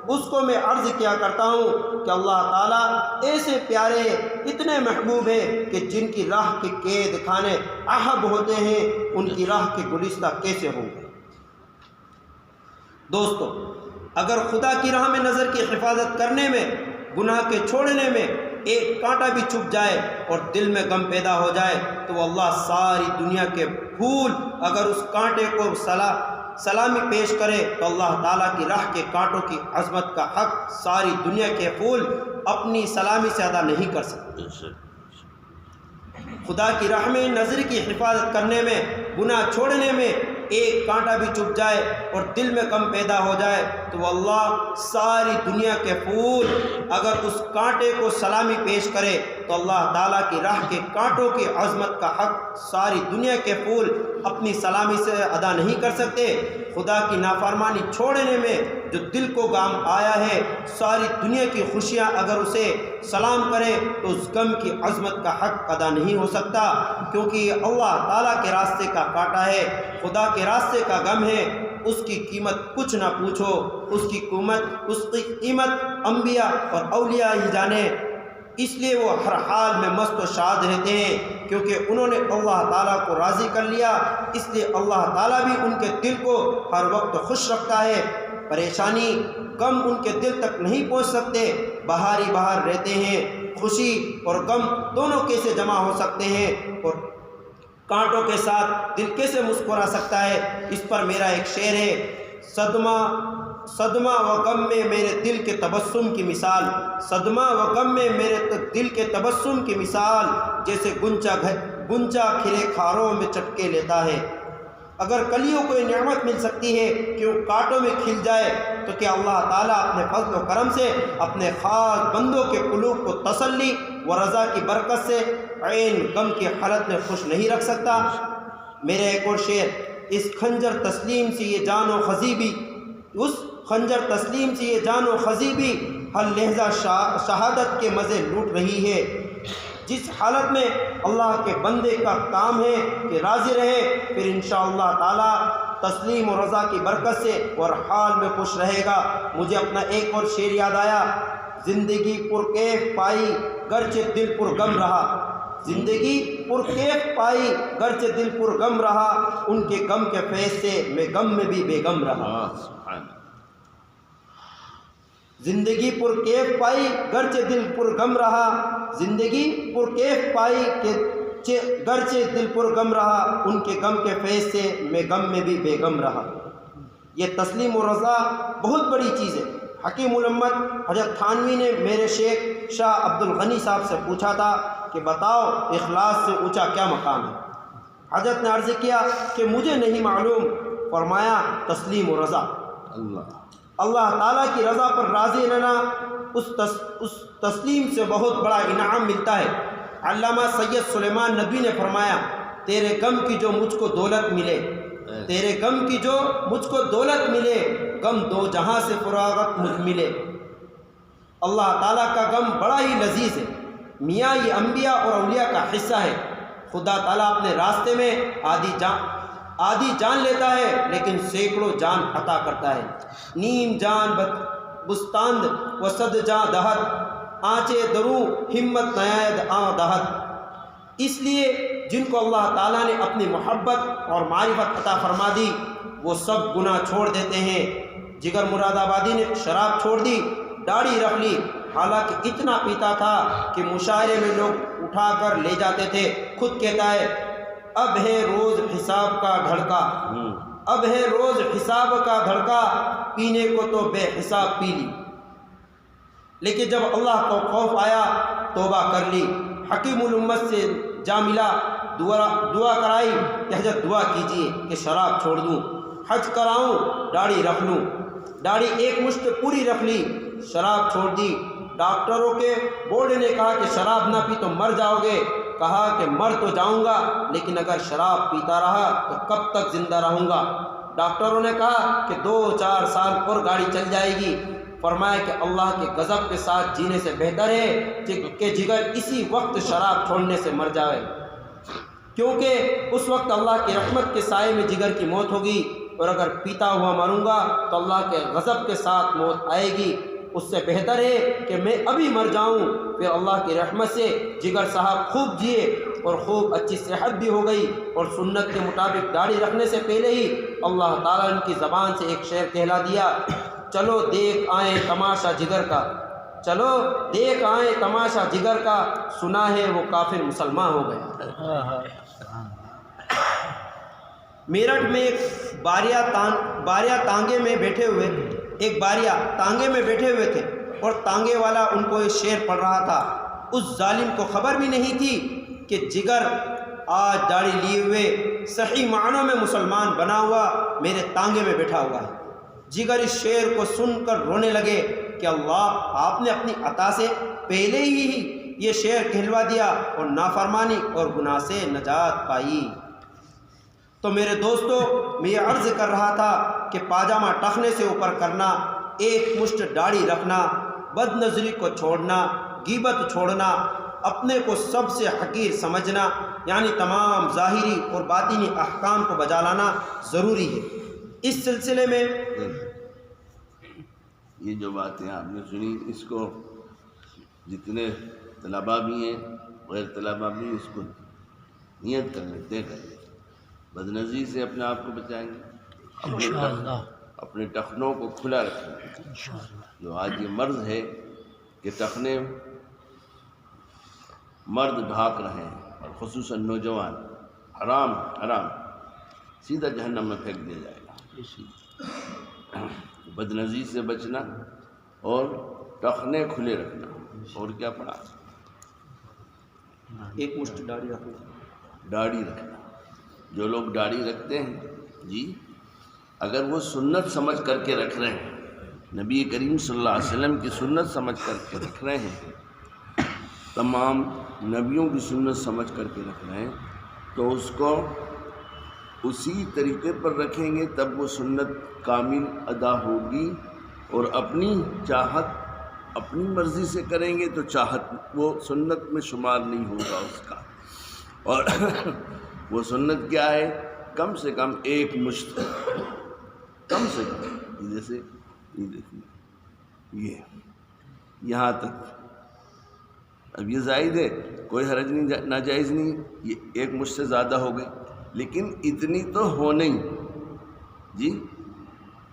اس کو میں عرض کیا کرتا ہوں کہ اللہ تعالیٰ ایسے پیارے اتنے محبوب ہیں کہ جن کی راہ کے قید خانے احب ہوتے ہیں ان کی راہ کے گلستہ کیسے ہوں گے. دوستو، اگر خدا کی راہ میں نظر کی حفاظت کرنے میں، گناہ کے چھوڑنے میں ایک کانٹا بھی چھپ جائے اور دل میں غم پیدا ہو جائے تو اللہ ساری دنیا کے پھول اگر اس کانٹے کو سلامی پیش کرے تو اللہ تعالیٰ کی راہ کے کانٹوں کی عظمت کا حق ساری دنیا کے پھول اپنی سلامی سے ادا نہیں کر سکتے. خدا کی راہ میں نظر کی حفاظت کرنے میں، گناہ چھوڑنے میں ایک کانٹا بھی چبھ جائے اور دل میں غم پیدا ہو جائے تو وہ اللہ ساری دنیا کے پھول اگر اس کانٹے کو سلامی پیش کرے تو اللہ تعالیٰ کی راہ کے کانٹوں کی عظمت کا حق ساری دنیا کے پھول اپنی سلامی سے ادا نہیں کر سکتے۔ خدا کی نافرمانی چھوڑنے میں جو دل کو غم آیا ہے، ساری دنیا کی خوشیاں اگر اسے سلام کرے تو اس غم کی عظمت کا حق ادا نہیں ہو سکتا، کیونکہ یہ اللہ تعالیٰ کے راستے کا کانٹا ہے، خدا کے راستے کا غم ہے۔ اس کی قیمت کچھ نہ پوچھو، اس کی قیمت انبیاء اور اولیاء ہی جانے، اس لیے وہ ہر حال میں مست و شاد رہتے ہیں کیونکہ انہوں نے اللہ تعالیٰ کو راضی کر لیا، اس لیے اللہ تعالیٰ بھی ان کے دل کو ہر وقت خوش رکھتا ہے۔ پریشانی غم ان کے دل تک نہیں پہنچ سکتے، باہر ہی باہر رہتے ہیں۔ خوشی اور غم دونوں کیسے جمع ہو سکتے ہیں اور کانٹوں کے ساتھ دل کیسے مسکرا سکتا ہے؟ اس پر میرا ایک شعر ہے، صدمہ و غم میں میرے دل کے تبسم کی مثال، صدمہ و غم میں میرے دل کے تبسم کی مثال، جیسے گنچا کھلے کھاروں میں چٹکے لیتا ہے۔ اگر کلیوں کو یہ نعمت مل سکتی ہے کہ وہ کانٹوں میں کھل جائے تو کیا اللہ تعالیٰ اپنے فضل و کرم سے اپنے خاص بندوں کے قلوب کو تسلی و رضا کی برکت سے عین غم کی حالت میں خوش نہیں رکھ سکتا؟ میرے ایک اور شعر، اس خنجر تسلیم سے یہ جان و خزیبی، اس خنجر تسلیم سے یہ جان و خزیبی ہر لحظہ شہادت کے مزے لوٹ رہی ہے۔ جس حالت میں اللہ کے بندے کا کام ہے کہ راضی رہے، پھر انشاءاللہ تعالیٰ تسلیم و رضا کی برکت سے اور حال میں خوش رہے گا۔ مجھے اپنا ایک اور شعر یاد آیا، زندگی پرکیف پائی گرچہ دل پر غم رہا، زندگی پرکیف پائی گرچہ دل پر غم رہا، ان کے غم کے فیض سے میں غم میں بھی بے غم رہا۔ زندگی پرکیف پائی گرچہ دل پر غم رہا، زندگی پرکیف پائی کہ گرچہ دل پر غم رہا، ان کے غم کے فیض سے میں غم میں بھی بے غم رہا۔ یہ تسلیم و رضا بہت بڑی چیز ہے۔ حکیم الامت حضرت تھانوی نے میرے شیخ شاہ عبد الغنی صاحب سے پوچھا تھا کہ بتاؤ اخلاص سے اونچا کیا مقام ہے؟ حضرت نے عرض کیا کہ مجھے نہیں معلوم، فرمایا تسلیم و رضا، اللہ تعالیٰ کی رضا پر راضی رہنا، اس تسلیم سے بہت بڑا انعام ملتا ہے۔ علامہ سید سلیمان ندوی نے فرمایا، تیرے غم کی جو مجھ کو دولت ملے، تیرے غم کی جو مجھ کو دولت ملے، غم دو جہاں سے فراغت مجھ ملے۔ اللہ تعالیٰ کا غم بڑا ہی لذیذ ہے میاں، یہ انبیاء اور اولیاء کا حصہ ہے۔ خدا تعالیٰ اپنے راستے میں آدھی جان لیتا ہے لیکن سینکڑوں جان عطا کرتا ہے۔ نیم جان بستاند و صد جان دہت، آنچے درو ہمت نیاد آن دہت۔ اس لیے جن کو اللہ تعالیٰ نے اپنی محبت اور معرفت عطا فرما دی وہ سب گناہ چھوڑ دیتے ہیں۔ جگر مراد آبادی نے شراب چھوڑ دی، داڑھی رکھ لی، حالانکہ اتنا پیتا تھا کہ مشاعرے میں لوگ اٹھا کر لے جاتے تھے۔ خود کہتا ہے، اب ہے روز حساب کا دھڑکا، اب ہے روز حساب کا دھڑکا، پینے کو تو بے حساب پی لی، لیکن جب اللہ کو خوف آیا توبہ کر لی۔ حکیم الامت سے جا ملا، دعا کرائی کہ حضرت دعا کیجئے کہ شراب چھوڑ دوں، حج کراؤں، داڑھی رکھ لوں، داڑھی ایک مشت پوری رکھ لی، شراب چھوڑ دی۔ ڈاکٹروں کے بورڈ نے کہا کہ شراب نہ پی تو مر جاؤ گے، کہا کہ مر تو جاؤں گا لیکن اگر شراب پیتا رہا تو کب تک زندہ رہوں گا۔ ڈاکٹروں نے کہا کہ 2-4 سال اور گاڑی چل جائے گی، فرمایا کہ اللہ کے غضب کے ساتھ جینے سے بہتر ہے کہ جگر اسی وقت شراب چھوڑنے سے مر جائے، کیونکہ اس وقت اللہ کی رحمت کے سائے میں جگر کی موت ہوگی، اور اگر پیتا ہوا مروں گا تو اللہ کے غضب کے ساتھ موت آئے گی۔ اس سے بہتر ہے کہ میں ابھی مر جاؤں۔ پھر اللہ کی رحمت سے جگر صاحب خوب جیے اور خوب اچھی صحت بھی ہو گئی، اور سنت کے مطابق داڑھی رکھنے سے پہلے ہی اللہ تعالیٰ نے ان کی زبان سے ایک شعر کہلا دیا، چلو دیکھ آئیں تماشا جگر کا، چلو دیکھ آئیں تماشا جگر کا، سنا ہے وہ کافر مسلمان ہو گیا۔ میرٹھ میں ایک باریا تانگے میں بیٹھے ہوئے تھے اور تانگے والا ان کو ایک شعر پڑھ رہا تھا۔ اس ظالم کو خبر بھی نہیں تھی کہ جگر آج داڑھی لیے ہوئے صحیح معنوں میں مسلمان بنا ہوا میرے تانگے میں بیٹھا ہوا ہے۔ جگر اس شعر کو سن کر رونے لگے کہ اللہ، آپ نے اپنی عطا سے پہلے ہی یہ شعر کہلوا دیا اور نافرمانی اور گناہ سے نجات پائی۔ تو میرے دوستو، میں یہ عرض کر رہا تھا کہ پاجامہ ٹخنے سے اوپر کرنا، ایک مشت داڑھی رکھنا، بد نظری کو چھوڑنا، غیبت چھوڑنا، اپنے کو سب سے حقیر سمجھنا، یعنی تمام ظاہری اور باطنی احکام کو بجا لانا ضروری ہے۔ اس سلسلے میں یہ جو باتیں آپ نے سنی، اس کو جتنے طلباء بھی ہیں غیر طلباء بھی اس کو نیت کر لیتے ہیں، بد نظری سے اپنے آپ کو بچائیں گے، اپنے ٹخنوں کو کھلا رکھیں گے۔ جو آج یہ مرض ہے کہ ٹخنے مرد ڈھاک رہے ہیں، اور خصوصاً نوجوان، حرام حرام، سیدھا جہنم میں پھینک دیا جائے گا۔ بد نظری سے بچنا اور ٹخنے کھلے رکھنا، اور کیا پڑھا؟ ایک مشت داڑھی رکھنا، داڑھی رکھنا۔ جو لوگ داڑھی رکھتے ہیں جی، اگر وہ سنت سمجھ کر کے رکھ رہے ہیں، نبی کریم صلی اللہ علیہ وسلم کی سنت سمجھ کر کے رکھ رہے ہیں، تمام نبیوں کی سنت سمجھ کر کے رکھ رہے ہیں، تو اس کو اسی طریقے پر رکھیں گے، تب وہ سنت کامل ادا ہوگی۔ اور اپنی چاہت اپنی مرضی سے کریں گے تو چاہت وہ سنت میں شمار نہیں ہوگا اس کا۔ اور وہ سنت کیا ہے؟ کم سے کم ایک مشت، کم سے کم، جیسے یہ دیکھیں، یہ یہاں تک۔ اب یہ زائد ہے، کوئی حرج نہیں، ناجائز نہیں، یہ ایک مشت سے زیادہ ہو گئی، لیکن اتنی تو ہو نہیں جی،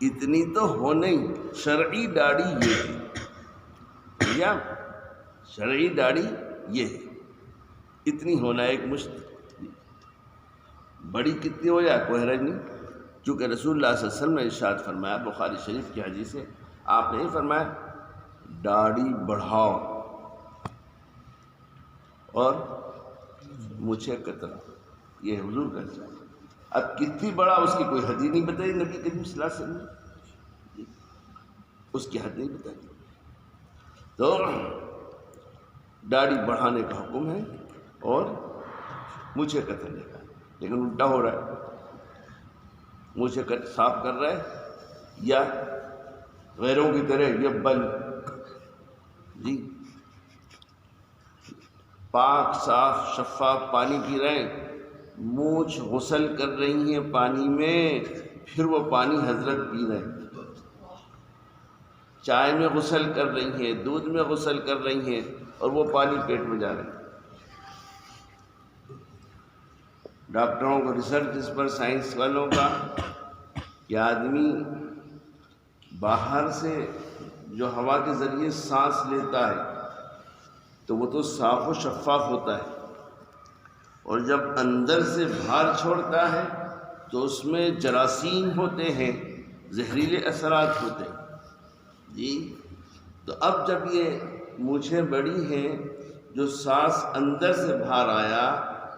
اتنی تو ہو نہیں۔ شرعی داڑھی یہ ہے، یا شرعی داڑھی یہ ہے، اتنی ہونا ایک مشت۔ بڑی کتنی ہو جائے کوئی حرج نہیں، چونکہ رسول اللہ صلی اللہ علیہ وسلم نے ارشاد فرمایا، بخاری شریف کی حدیث ہے، آپ نے فرمایا داڑھی بڑھاؤ اور مجھے کترا، یہ حضور کا ارشاد۔ اب کتنی بڑا، اس کی کوئی حد ہی نہیں بتائی نبی کریم صلی اللہ علیہ وسلم نے، اس کی حد نہیں بتائی۔ تو داڑھی بڑھانے کا حکم ہے اور مجھے کترنے کا، لیکن الٹا ہو رہا ہے، مجھے صاف کر رہا ہے یا غیروں کی طرح یہ بند جی، پاک صاف شفاف پانی پی رہے ہیں، مونچھ غسل کر رہی ہیں پانی میں، پھر وہ پانی حضرت پی رہے ہیں، چائے میں غسل کر رہی ہیں، دودھ میں غسل کر رہی ہیں، اور وہ پانی پیٹ میں جا رہا ہے۔ ڈاکٹروں کو ریسرچ اس پر، سائنس والوں کا، کہ آدمی باہر سے جو ہوا کے ذریعے سانس لیتا ہے تو وہ تو صاف و شفاف ہوتا ہے، اور جب اندر سے باہر چھوڑتا ہے تو اس میں جراثیم ہوتے ہیں، زہریلے اثرات ہوتے ہیں جی۔ تو اب جب یہ مونچھیں بڑی ہیں، جو سانس اندر سے باہر آیا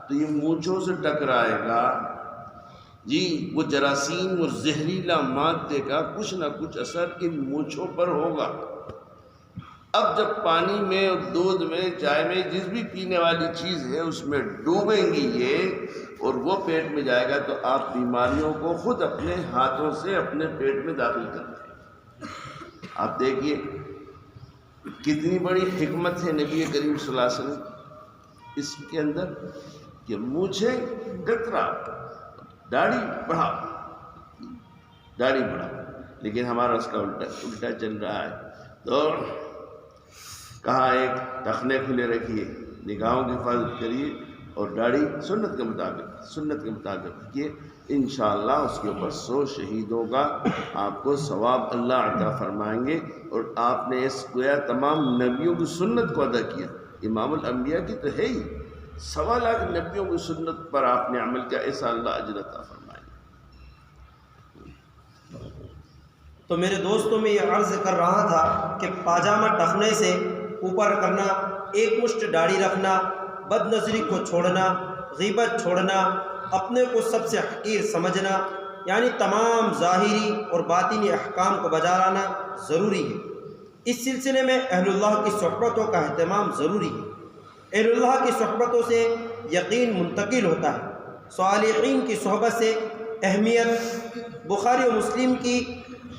تو یہ مونچھوں سے ٹکرائے گا جی، وہ جراثیم اور زہریلا مادے کا کچھ نہ کچھ اثر ان مونچھوں پر ہوگا۔ اب جب پانی میں اور دودھ میں چائے میں جس بھی پینے والی چیز ہے اس میں ڈوبیں گی یہ، اور وہ پیٹ میں جائے گا، تو آپ بیماریوں کو خود اپنے ہاتھوں سے اپنے پیٹ میں داخل کرتے ہیں۔ آپ دیکھیے کتنی بڑی حکمت ہے نبی کریم صلی اللہ علیہ وسلم اس کے اندر، کہ مجھے کترا، داڑھی بڑھا، داڑھی بڑھا، لیکن ہمارا اس کا الٹا چل رہا ہے۔ تو کہا ایک ٹخنے کھلے رکھیے، نگاہوں کی حفاظت کریے، اور داڑھی سنت کے مطابق رکھیے، انشاءاللہ اس کے اوپر 100 شہیدوں کا آپ کو ثواب اللہ عطا فرمائیں گے۔ اور آپ نے اس گویا تمام نبیوں کی سنت کو ادا کیا، امام الانبیاء کی تو ہے ہی، 1.25 لاکھ نبیوں کی سنت پر آپ نے عمل کیا، ایسا اللہ اجر عطا فرمائے۔ تو میرے دوستوں میں یہ عرض کر رہا تھا کہ پاجامہ ٹخنے سے اوپر کرنا، ایک مشت داڑھی رکھنا، بد نظری کو چھوڑنا، غیبت چھوڑنا، اپنے کو سب سے حقیر سمجھنا، یعنی تمام ظاہری اور باطنی احکام کو بجا لانا ضروری ہے۔ اس سلسلے میں اہل اللہ کی صحبتوں کا اہتمام ضروری ہے۔ اہل اللہ کی صحبتوں سے یقین منتقل ہوتا ہے۔ صالحین کی صحبت سے اہمیت بخاری و مسلم کی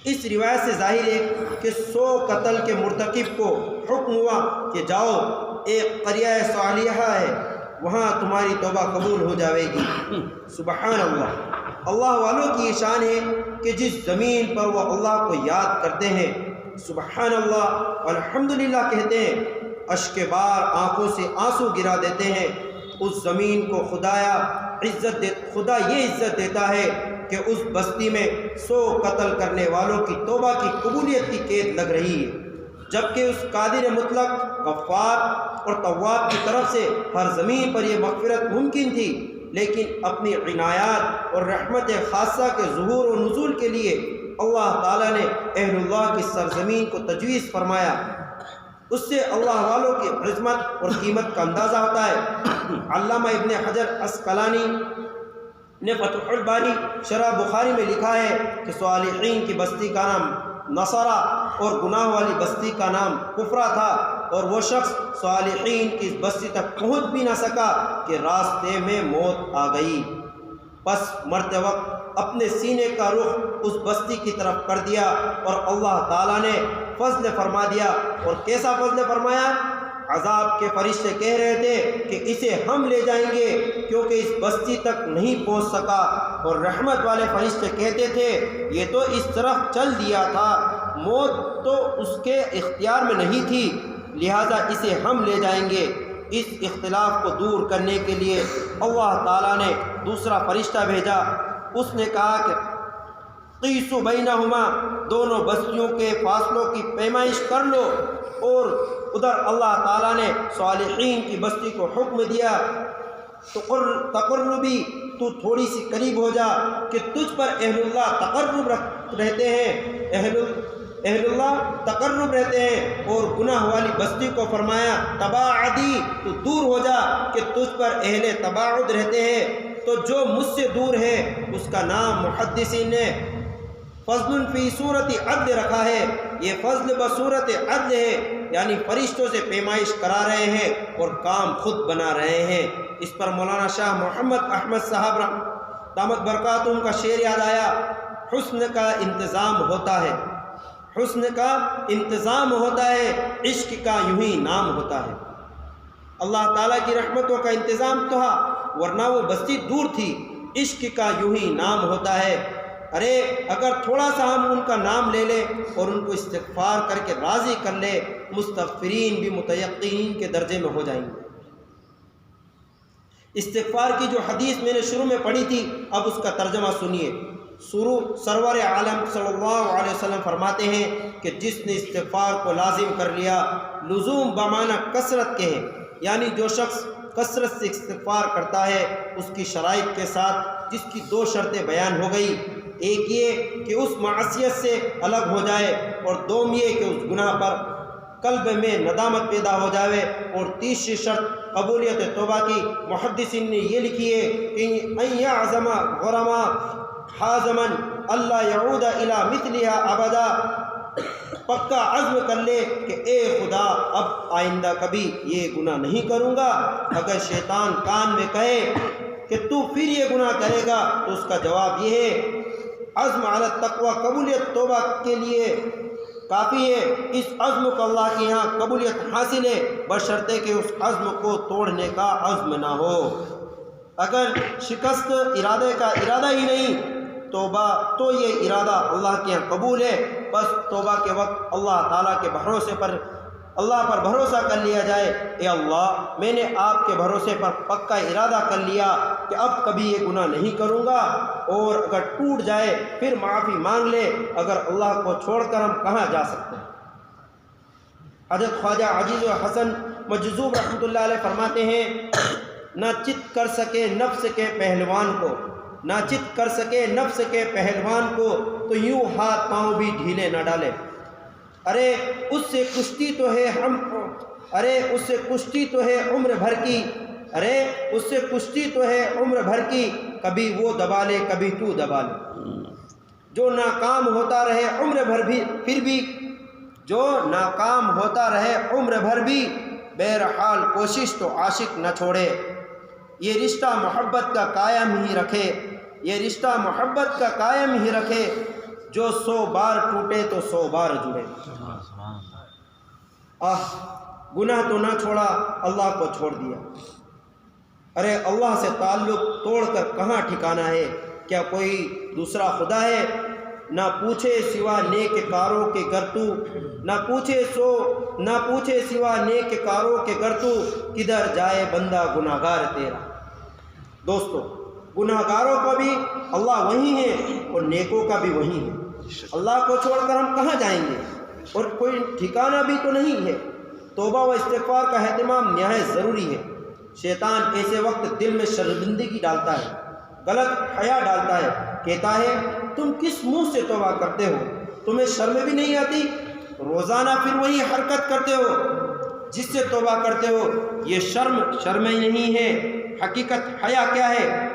اس روایت سے ظاہر ہے کہ 100 قتل کے مرتکب کو حکم ہوا کہ جاؤ ایک قریہ صالحہ ہے، وہاں تمہاری توبہ قبول ہو جائے گی۔ سبحان اللہ، اللہ والوں کی شان ہے کہ جس زمین پر وہ اللہ کو یاد کرتے ہیں، سبحان اللہ الحمدللہ کہتے ہیں، اشک بار آنکھوں سے آنسو گرا دیتے ہیں، اس زمین کو خدا یہ عزت دیتا ہے کہ اس بستی میں 100 قتل کرنے والوں کی توبہ کی قبولیت کی قید لگ رہی ہے، جبکہ اس قادر مطلق، غفار اور تواب کی طرف سے ہر زمین پر یہ مغفرت ممکن تھی، لیکن اپنی عنایات اور رحمت خاصہ کے ظہور و نزول کے لیے اللہ تعالیٰ نے اہل اللہ کی سرزمین کو تجویز فرمایا۔ اس سے اللہ والوں کی عظمت اور قیمت کا اندازہ ہوتا ہے۔ علامہ ابن حجر عسقلانی نے فتح الباری شرح بخاری میں لکھا ہے کہ صالحین کی بستی کا نام نصرہ اور گناہ والی بستی کا نام کفرہ تھا، اور وہ شخص صالحین کی بستی تک پہنچ بھی نہ سکا کہ راستے میں موت آ گئی۔ پس مرتے وقت اپنے سینے کا رخ اس بستی کی طرف کر دیا، اور اللہ تعالیٰ نے فضل فرما دیا۔ اور کیسا فضل فرمایا؟ عذاب کے فرشتے کہہ رہے تھے کہ اسے ہم لے جائیں گے کیونکہ اس بستی تک نہیں پہنچ سکا، اور رحمت والے فرشتے کہتے تھے یہ تو اس طرف چل دیا تھا، موت تو اس کے اختیار میں نہیں تھی، لہذا اسے ہم لے جائیں گے۔ اس اختلاف کو دور کرنے کے لیے اللہ تعالیٰ نے دوسرا فرشتہ بھیجا۔ اس نے کہا کہ قیسوا بینہما، دونوں بستیوں کے فاصلوں کی پیمائش کر لو، اور ادھر اللہ تعالیٰ نے صالحین کی بستی کو حکم دیا تقربی، تو تھوڑی سی قریب ہو جا کہ تجھ پر اہل اللہ تقرب رہتے ہیں، اہل اللہ تقرب رہتے ہیں۔ اور گناہ والی بستی کو فرمایا تباعدی، تو دور ہو جا کہ تجھ پر اہل تباعد رہتے ہیں۔ تو جو مجھ سے دور ہے اس کا نام محدثین نے فضل فی صورت عدل رکھا ہے، یہ فضل بصورت عدل ہے، یعنی فرشتوں سے پیمائش کرا رہے ہیں اور کام خود بنا رہے ہیں۔ اس پر مولانا شاہ محمد احمد صاحب دامت برکاتہم کا شعر یاد آیا، حسن کا انتظام ہوتا ہے، حسن کا انتظام ہوتا ہے، عشق کا یوں ہی نام ہوتا ہے۔ اللہ تعالیٰ کی رحمتوں کا انتظام تو تھا، ورنہ وہ بستی دور تھی، عشق کا یوں ہی نام ہوتا ہے۔ ارے اگر تھوڑا سا ہم ان کا نام لے لیں اور ان کو استغفار کر کے راضی کر لیں، مستغفرین بھی متیقین کے درجے میں ہو جائیں گے۔ استغفار کی جو حدیث میں نے شروع میں پڑھی تھی، اب اس کا ترجمہ سنیے۔ سرور عالم صلی اللہ علیہ وسلم فرماتے ہیں کہ جس نے استغفار کو لازم کر لیا، لزوم بمعنی کثرت کے ہیں، یعنی جو شخص کثرت سے استغفار کرتا ہے، اس کی شرائط کے ساتھ جس کی 2 شرطیں بیان ہو گئی، ایک یہ کہ اس معصیت سے الگ ہو جائے، اور دوم یہ کہ اس گناہ پر قلب میں ندامت پیدا ہو جائے، اور تیسری شرط قبولیت توبہ کی محدثین نے یہ لکھی ہے کہ ان یعزم غرما حازما اللہ یعود الی مثلها ابدا، پکا عزم کر لے کہ اے خدا اب آئندہ کبھی یہ گناہ نہیں کروں گا۔ اگر شیطان کان میں کہے کہ تو پھر یہ گناہ کرے گا، تو اس کا جواب یہ ہے عزم علی التقوی، قبولیت توبہ کے لیے کافی ہے، اس عزم کو اللہ کے یہاں قبولیت حاصل ہے، بشرطے کہ اس عزم کو توڑنے کا عزم نہ ہو۔ اگر شکست ارادے کا ارادہ ہی نہیں توبہ، تو یہ ارادہ اللہ کے یہاں قبول ہے، بس توبہ کے وقت اللہ تعالیٰ کے بھروسے پر بھروسہ کر لیا جائے، اے اللہ میں نے آپ کے بھروسے پر پکا ارادہ کر لیا کہ اب کبھی یہ گناہ نہیں کروں گا، اور اگر ٹوٹ جائے پھر معافی مانگ لے، اگر اللہ کو چھوڑ کر ہم کہاں جا سکتے ہیں۔ حضرت خواجہ عزیز و حسن مجذوب رحمۃ اللہ علیہ فرماتے ہیں، نہ چت کر سکے نفس کے پہلوان کو، نہ چت کر سکے نفس کے پہلوان کو، تو یوں ہاتھ پاؤں بھی ڈھیلے نہ ڈالے۔ ارے اس سے کشتی تو ہے عمر بھر کی، ارے اس سے کشتی تو ہے عمر بھر کی، کبھی وہ دبا لے کبھی تو دبا لے۔ جو ناکام ہوتا رہے عمر بھر بھی پھر بھی، جو ناکام ہوتا رہے عمر بھر بھی، بہرحال کوشش تو عاشق نہ چھوڑے۔ یہ رشتہ محبت کا قائم ہی رکھے، یہ رشتہ محبت کا قائم ہی رکھے، جو 100 بار ٹوٹے تو 100 بار جڑے۔ گناہ تو نہ چھوڑا، اللہ کو چھوڑ دیا۔ ارے اللہ سے تعلق توڑ کر کہاں ٹھکانا ہے؟ کیا کوئی دوسرا خدا ہے؟ نہ پوچھے سوا نیک کاروں کے گر تو، نہ پوچھے سوا نیک کاروں کے گر تو، کدھر جائے بندہ گناہ گار تیرا۔ دوستو، گناہ گاروں کو بھی اللہ وہی ہے اور نیکوں کا بھی وہی ہے۔ اللہ کو چھوڑ کر ہم کہاں جائیں گے؟ اور کوئی ٹھکانہ بھی تو نہیں ہے۔ توبہ و استغفار کا اہتمام نہایت ضروری ہے۔ شیطان ایسے وقت دل میں شرمندگی ڈالتا ہے، غلط حیا ڈالتا ہے، کہتا ہے تم کس منہ سے توبہ کرتے ہو؟ تمہیں شرم بھی نہیں آتی؟ روزانہ پھر وہی حرکت کرتے ہو جس سے توبہ کرتے ہو۔ یہ شرم ہی نہیں ہے۔ حقیقت حیا کیا ہے؟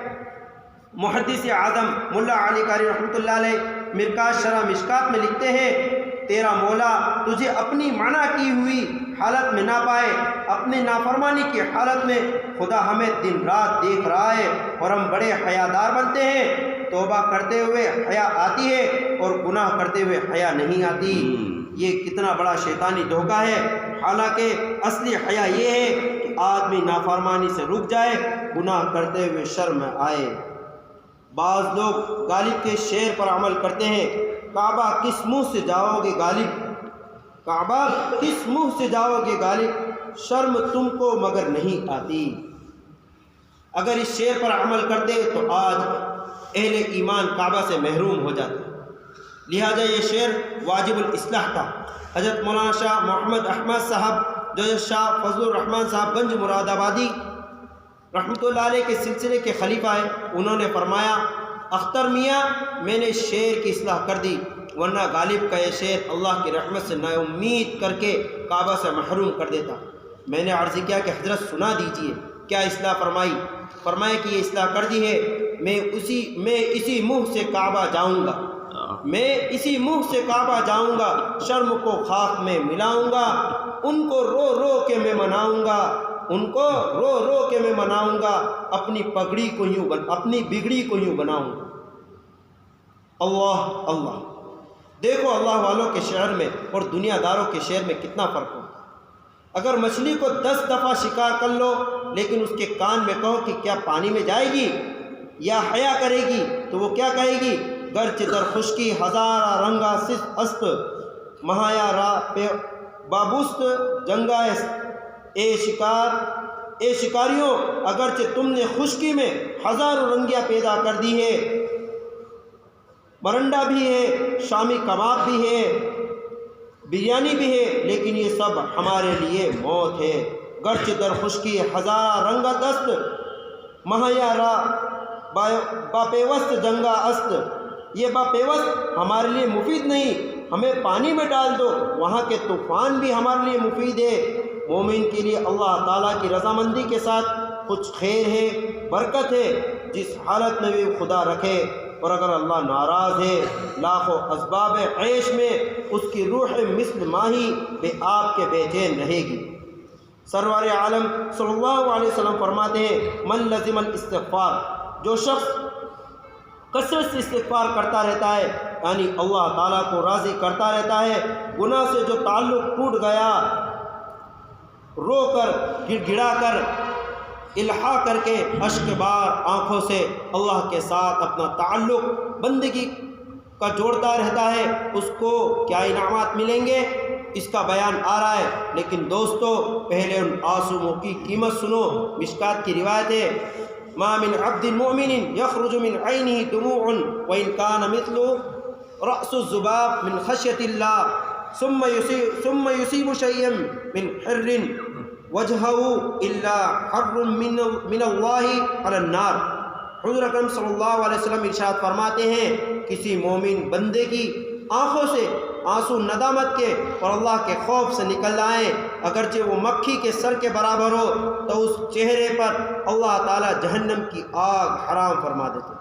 محدث اعظم ملا علی قاری رحمۃ اللہ علیہ مرکات شرح مشکات میں لکھتے ہیں، تیرا مولا تجھے اپنی منع کی ہوئی حالت میں نہ پائے، اپنی نافرمانی کی حالت میں۔ خدا ہمیں دن رات دیکھ رہا ہے اور ہم بڑے حیادار بنتے ہیں۔ توبہ کرتے ہوئے حیا آتی ہے اور گناہ کرتے ہوئے حیا نہیں آتی۔ یہ کتنا بڑا شیطانی دھوکہ ہے۔ حالانکہ اصلی حیا یہ ہے کہ آدمی نافرمانی سے رک جائے، گناہ کرتے ہوئے شرم آئے۔ بعض لوگ غالب کے شعر پر عمل کرتے ہیں، کعبہ کس منہ سے جاؤ گے غالب، کعبہ کس منہ سے جاؤ گے غالب، شرم تم کو مگر نہیں آتی۔ اگر اس شعر پر عمل کرتے تو آج اہل ایمان کعبہ سے محروم ہو جاتے۔ لہذا یہ شعر واجب الاصلاح تھا۔ حضرت مولانا شاہ محمد احمد صاحب جو شاہ فضل الرحمن صاحب گنج مراد آبادی رحمۃ اللہ علیہ کے سلسلے کے خلیفہ ہیں، انہوں نے فرمایا اختر میاں میں نے شعر کی اصلاح کر دی، ورنہ غالب کا یہ شعر اللہ کی رحمت سے نا امید کر کے کعبہ سے محروم کر دیتا۔ میں نے عرض کیا کہ حضرت سنا دیجئے کیا اصلاح فرمائی؟ فرمایا کہ یہ اصلاح کر دی ہے، میں اسی منہ سے کعبہ جاؤں گا، میں اسی منہ سے کعبہ جاؤں گا، شرم کو خاک میں ملاؤں گا، ان کو رو رو کے میں مناؤں گا، ان کو رو رو کے میں مناؤں گا، اپنی بگڑی کو یوں بناؤں گا۔ اللہ اللہ، دیکھو اللہ والوں کے شعر میں اور دنیا داروں کے شعر میں کتنا فرق ہوتا ہے۔ اگر مچھلی کو 10 دفعہ شکار کر لو لیکن اس کے کان میں کہو کہ کیا پانی میں جائے گی یا حیا کرے گی، تو وہ کیا کہے گی؟ گرچہ در خشکی ہزارہ رنگا است، مہایا را بابست جنگا است۔ اے شکاریوں، اگرچہ تم نے خشکی میں ہزاروں رنگیاں پیدا کر دی ہے، مرنڈا بھی ہے، شامی کباب بھی ہے، بریانی بھی ہے، لیکن یہ سب ہمارے لیے موت ہے۔ گرچہ در خشکی ہزارہ رنگا دست، مہیا را باپیوست جنگا است۔ یہ باپیوست ہمارے لیے مفید نہیں، ہمیں پانی میں ڈال دو، وہاں کے طوفان بھی ہمارے لیے مفید ہے۔ مومن کے لیے اللہ تعالیٰ کی رضامندی کے ساتھ کچھ خیر ہے، برکت ہے، جس حالت میں بھی خدا رکھے، اور اگر اللہ ناراض ہے لاکھوں اسباب عیش میں اس کی روح مثل ماہی بے آپ کے بے چین رہے گی۔ سرور عالم صلی اللہ علیہ وسلم فرماتے ہیں من لزم الاستغفار، جو شخص کثرت سے استغفار کرتا رہتا ہے یعنی اللہ تعالیٰ کو راضی کرتا رہتا ہے، گناہ سے جو تعلق ٹوٹ گیا، رو کر گڑ گڑا کر الحا کر کے اشک بار آنکھوں سے اللہ کے ساتھ اپنا تعلق بندگی کا جوڑتا رہتا ہے، اس کو کیا انعامات ملیں گے اس کا بیان آ رہا ہے۔ لیکن دوستو پہلے ان آنسوؤں کی قیمت سنو۔ مشکات کی روایت ہے ما من عبد مؤمن یخرج من عینہ دموع وان کان مثل رأس الذباب من خشیۃ اللہ ثم یصیب شیئا من حر وجہہ الا حر من اللہ علی النار۔ حضور اکرم صلی اللہ علیہ وسلم ارشاد فرماتے ہیں کسی مومن بندے کی آنکھوں سے آنسو ندامت کے اور اللہ کے خوف سے نکل آئیں، اگرچہ وہ مکھی کے سر کے برابر ہو، تو اس چہرے پر اللہ تعالیٰ جہنم کی آگ حرام فرما دیتے ہیں۔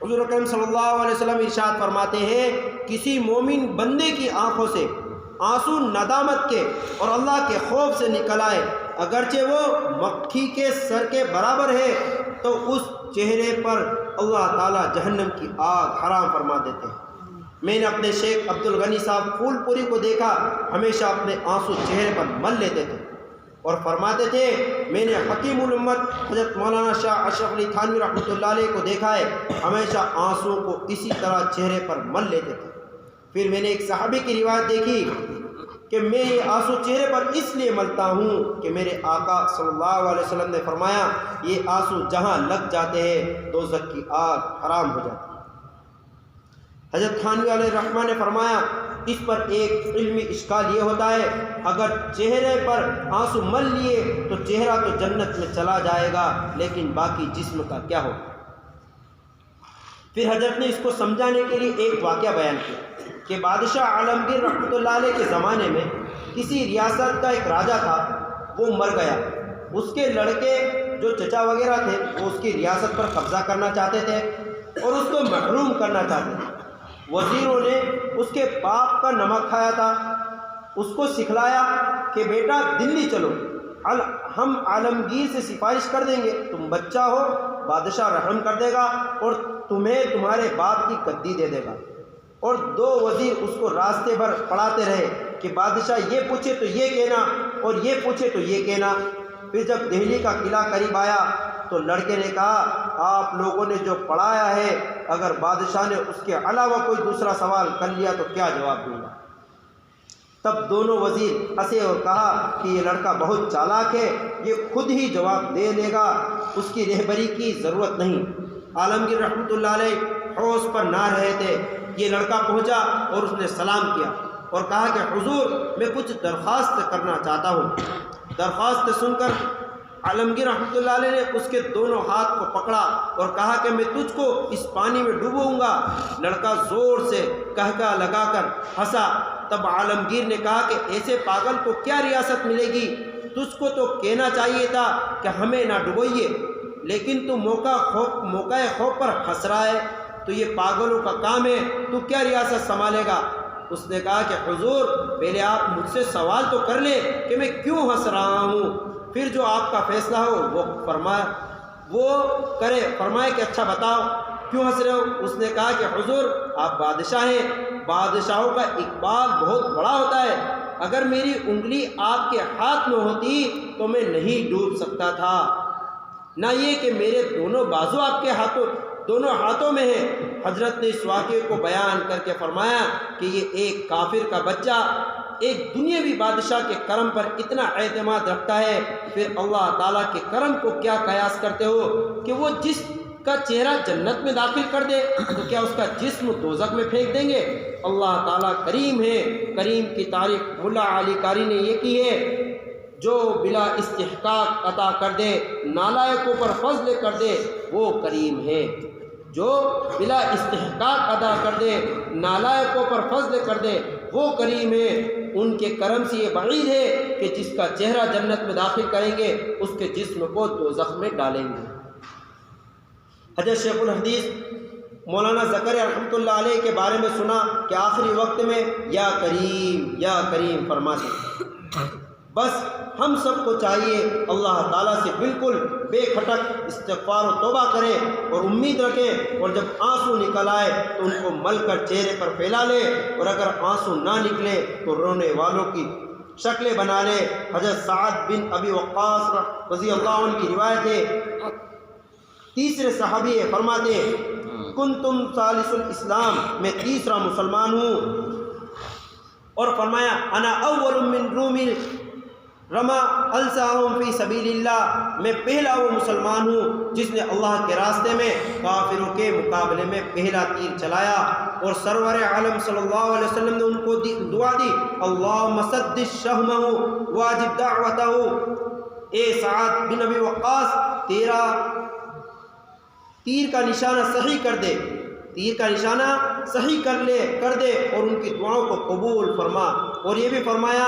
حضور اکرم صلی اللہ علیہ وسلم ارشاد فرماتے ہیں، کسی مومن بندے کی آنکھوں سے آنسو ندامت کے اور اللہ کے خوف سے نکل آئے، اگرچہ وہ مکھی کے سر کے برابر ہے، تو اس چہرے پر اللہ تعالیٰ جہنم کی آگ حرام فرما دیتے ہیں۔ میں نے اپنے شیخ عبد الغنی صاحب پھول پوری کو دیکھا، ہمیشہ اپنے آنسو چہرے پر مل لیتے تھے اور فرماتے تھے، میں نے حکیم الامت حضرت مولانا شاہ اشرف علی تھانوی رحمۃ اللہ علیہ کو دیکھا ہے، ہمیشہ آنسو کو اسی طرح چہرے پر مل لیتے تھے۔ پھر میں نے ایک صحابی کی روایت دیکھی کہ میں یہ آنسو چہرے پر اس لیے ملتا ہوں کہ میرے آقا صلی اللہ علیہ وسلم نے فرمایا، یہ آنسو جہاں لگ جاتے ہیں دوزخ کی آگ حرام ہو جاتی ہے۔ حضرت تھانوی علیہ الرحمہ نے فرمایا، اس پر ایک علمی اشکال یہ ہوتا ہے، اگر چہرے پر آنسو مل لیے تو چہرہ تو جنت میں چلا جائے گا، لیکن باقی جسم کا کیا ہوگا؟ پھر حضرت نے اس کو سمجھانے کے لیے ایک واقعہ بیان کیا کہ بادشاہ عالمگیر رحمۃ اللہ علیہ کے زمانے میں کسی ریاست کا ایک راجہ تھا، وہ مر گیا۔ اس کے لڑکے جو چچا وغیرہ تھے وہ اس کی ریاست پر قبضہ کرنا چاہتے تھے اور اس کو محروم کرنا چاہتے تھے۔ وزیروں نے اس کے باپ کا نمک کھایا تھا، اس کو سکھلایا کہ بیٹا دلی چلو، ہم عالمگیر سے سفارش کر دیں گے، تم بچہ ہو، بادشاہ رحم کر دے گا اور تمہیں تمہارے باپ کی گدی دے دے گا۔ اور دو وزیر اس کو راستے بھر پڑھاتے رہے کہ بادشاہ یہ پوچھے تو یہ کہنا اور یہ پوچھے تو یہ کہنا۔ پھر جب دہلی کا قلعہ قریب آیا تو لڑکے نے کہا، آپ لوگوں نے جو پڑھایا ہے، اگر بادشاہ نے اس کے علاوہ کوئی دوسرا سوال کر لیا تو کیا جواب دوں گا؟ تب دونوں وزیر ہنسے اور کہا کہ یہ لڑکا بہت چالاک ہے، یہ خود ہی جواب دے لے گا، اس کی رہبری کی ضرورت نہیں۔ عالمگیر رحمۃ اللہ علیہ حوض پر نہ رہے تھے، یہ لڑکا پہنچا اور اس نے سلام کیا اور کہا کہ حضور میں کچھ درخواست کرنا چاہتا ہوں۔ درخواست سن کر عالمگیر رحمۃ اللہ علیہ نے اس کے دونوں ہاتھ کو پکڑا اور کہا کہ میں تجھ کو اس پانی میں ڈبوؤں گا۔ لڑکا زور سے کہکہ لگا کر ہنسا۔ تب عالمگیر نے کہا کہ ایسے پاگل کو کیا ریاست ملے گی؟ تجھ کو تو کہنا چاہیے تھا کہ ہمیں نہ ڈبوئیے، لیکن تو موقع خوف پر ہنس رہا ہے، تو یہ پاگلوں کا کام ہے، تو کیا ریاست سنبھالے گا؟ اس نے کہا کہ حضور پہلے آپ مجھ سے سوال تو کر لیں کہ میں کیوں ہنس رہا ہوں، پھر جو آپ کا فیصلہ ہو وہ کرے۔ فرمائے کہ اچھا بتاؤ کیوں ہنس رہے ہو؟ اس نے کہا کہ حضور آپ بادشاہ ہیں، بادشاہوں کا اقبال بہت بڑا ہوتا ہے، اگر میری انگلی آپ کے ہاتھ میں ہوتی تو میں نہیں ڈوب سکتا تھا، نہ یہ کہ میرے دونوں بازو آپ کے دونوں ہاتھوں میں ہیں۔ حضرت نے اس واقعے کو بیان کر کے فرمایا کہ یہ ایک کافر کا بچہ ایک دنیاوی بادشاہ کے کرم پر اتنا اعتماد رکھتا ہے، پھر اللہ تعالیٰ کے کرم کو کیا قیاس کرتے ہو کہ وہ جس کا چہرہ جنت میں داخل کر دے تو کیا اس کا جسم دوزخ میں پھینک دیں گے؟ اللہ تعالیٰ کریم ہے۔ کریم کی تعریف ملا علی قاری نے یہ کی ہے، جو بلا استحقاق عطا کر دے، نالائقوں پر فضل کر دے، وہ کریم ہے۔ جو بلا استحقاق ادا کر دے، نالائقوں پر فضل کر دے، وہ کریم ہے۔ ان کے کرم سے یہ بعید ہے کہ جس کا چہرہ جنت میں داخل کریں گے اس کے جسم کو دوزخ میں ڈالیں گے۔ حضرت شیخ الحدیث مولانا زکریا رحمۃ اللہ علیہ کے بارے میں سنا کہ آخری وقت میں یا کریم فرماتے۔ بس ہم سب کو چاہیے اللہ تعالیٰ سے بالکل بے کھٹک استغفار و توبہ کریں اور امید رکھیں، اور جب آنسو نکل آئے تو ان کو مل کر چہرے پر پھیلا لیں، اور اگر آنسو نہ نکلے تو رونے والوں کی شکلیں بنا لیں۔ حضرت سعد بن ابی وقاص رضی اللہ عنہ کی روایت ہے، تیسرے صحابی فرماتے ہیں، کنتم ثالث الاسلام، میں تیسرا مسلمان ہوں، اور فرمایا انا اول من رومی رما الساہم فی سبیل اللہ، میں پہلا وہ مسلمان ہوں جس نے اللہ کے راستے میں کافروں کے مقابلے میں پہلا تیر چلایا۔ اور سرور عالم صلی اللہ علیہ وسلم نے ان کو دعا دی، اللہم سدد شہمہ واجب دعوتہ، اے سعد بن ابی وقاص تیرا تیر کا نشانہ صحیح کر دے، تیر کا نشانہ صحیح کر دے اور ان کی دعاؤں کو قبول فرما۔ اور یہ بھی فرمایا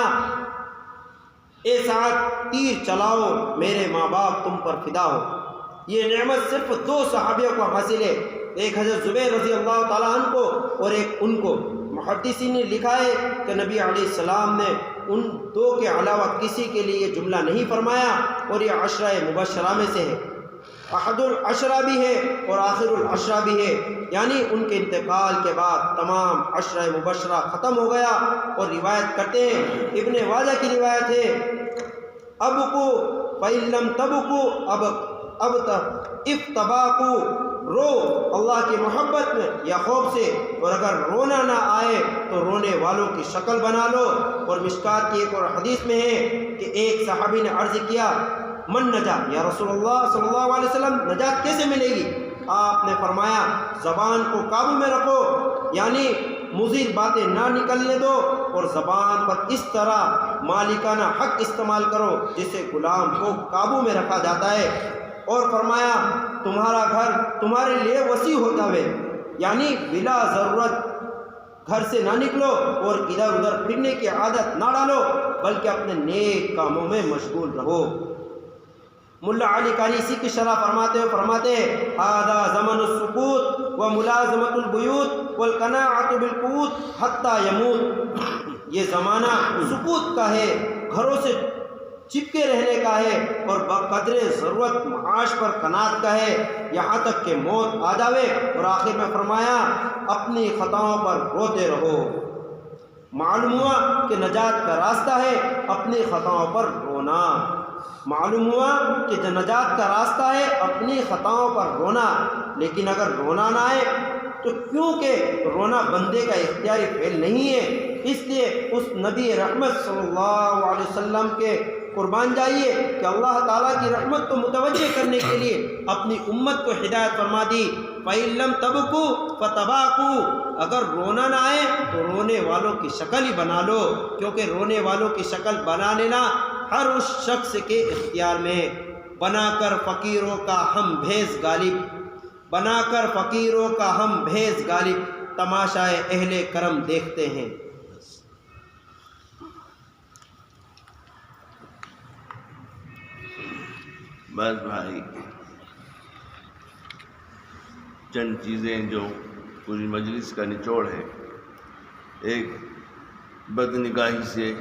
اے سعد تیر چلاؤ، میرے ماں باپ تم پر فدا ہو۔ یہ نعمت صرف 2 صحابیوں کو حاصل ہے، ایک حضرت زبیر رضی اللہ تعالیٰ عنہ کو اور ایک ان کو۔ محدثین نے لکھا ہے کہ نبی علیہ السلام نے ان 2 کے علاوہ کسی کے لیے یہ جملہ نہیں فرمایا، اور یہ 10 مبشرہ میں سے ہے، احد العشرہ بھی ہے اور آخر العشرہ بھی ہے، یعنی ان کے انتقال کے بعد تمام 10 مبشرہ ختم ہو گیا۔ اور روایت کرتے ہیں، ابن واجہ کی روایت ہے، ابکو فإن لم تبکو اب افتباکو، رو اللہ کی محبت میں یا خوف سے، اور اگر رونا نہ آئے تو رونے والوں کی شکل بنا لو۔ اور مشکات کی ایک اور حدیث میں ہے کہ ایک صحابی نے عرض کیا من نجات، یا رسول اللہ صلی اللہ علیہ وسلم نجات کیسے ملے گی؟ آپ نے فرمایا زبان کو قابو میں رکھو، یعنی مضر باتیں نہ نکلنے دو، اور زبان پر اس طرح مالکانہ حق استعمال کرو جسے غلام کو قابو میں رکھا جاتا ہے۔ اور فرمایا تمہارا گھر تمہارے لیے وسیع ہوتا ہے، یعنی بلا ضرورت گھر سے نہ نکلو اور ادھر ادھر پھرنے کی عادت نہ ڈالو، بلکہ اپنے نیک کاموں میں مشغول رہو۔ ملا علی قاری اسی کی شرح فرماتے ہیں هذا زمن السکوت وملازمۃ البیوت والقناعۃ بالقوت حتی یموت، یہ زمانہ سکوت کا ہے، گھروں سے چپکے رہنے کا ہے، اور بقدر ضرورت معاش پر قناعت کا ہے، یہاں تک کہ موت آ جاوے۔ اور آخر میں فرمایا اپنی خطاؤں پر روتے رہو۔ معلوم ہوا کہ نجات کا راستہ ہے اپنی خطاؤں پر رونا، معلوم ہوا کہ نجات کا راستہ ہے اپنی خطاؤں پر رونا۔ لیکن اگر رونا نہ آئے تو کیونکہ رونا بندے کا اختیاری فعل نہیں ہے، اس لیے اس نبی رحمت صلی اللہ علیہ وسلم کے قربان جائیے کہ اللہ تعالیٰ کی رحمت کو متوجہ کرنے کے لیے اپنی امت کو ہدایت فرما دی۔ فَإِن لَّمْ تَبْكُوا فَتَبَاكُوا، اگر رونا نہ آئے تو رونے والوں کی شکل ہی بنا لو، کیونکہ رونے والوں کی شکل بنا لینا ہر اس شخص کے اختیار میں ہے۔ بنا کر فقیروں کا ہم بھیس غالب، بنا کر فقیروں کا ہم بھیس غالب، تماشائے اہل کرم دیکھتے ہیں۔ بس بھائی چند چیزیں جو پوری مجلس کا نچوڑ ہے، ایک بد نگاہی سے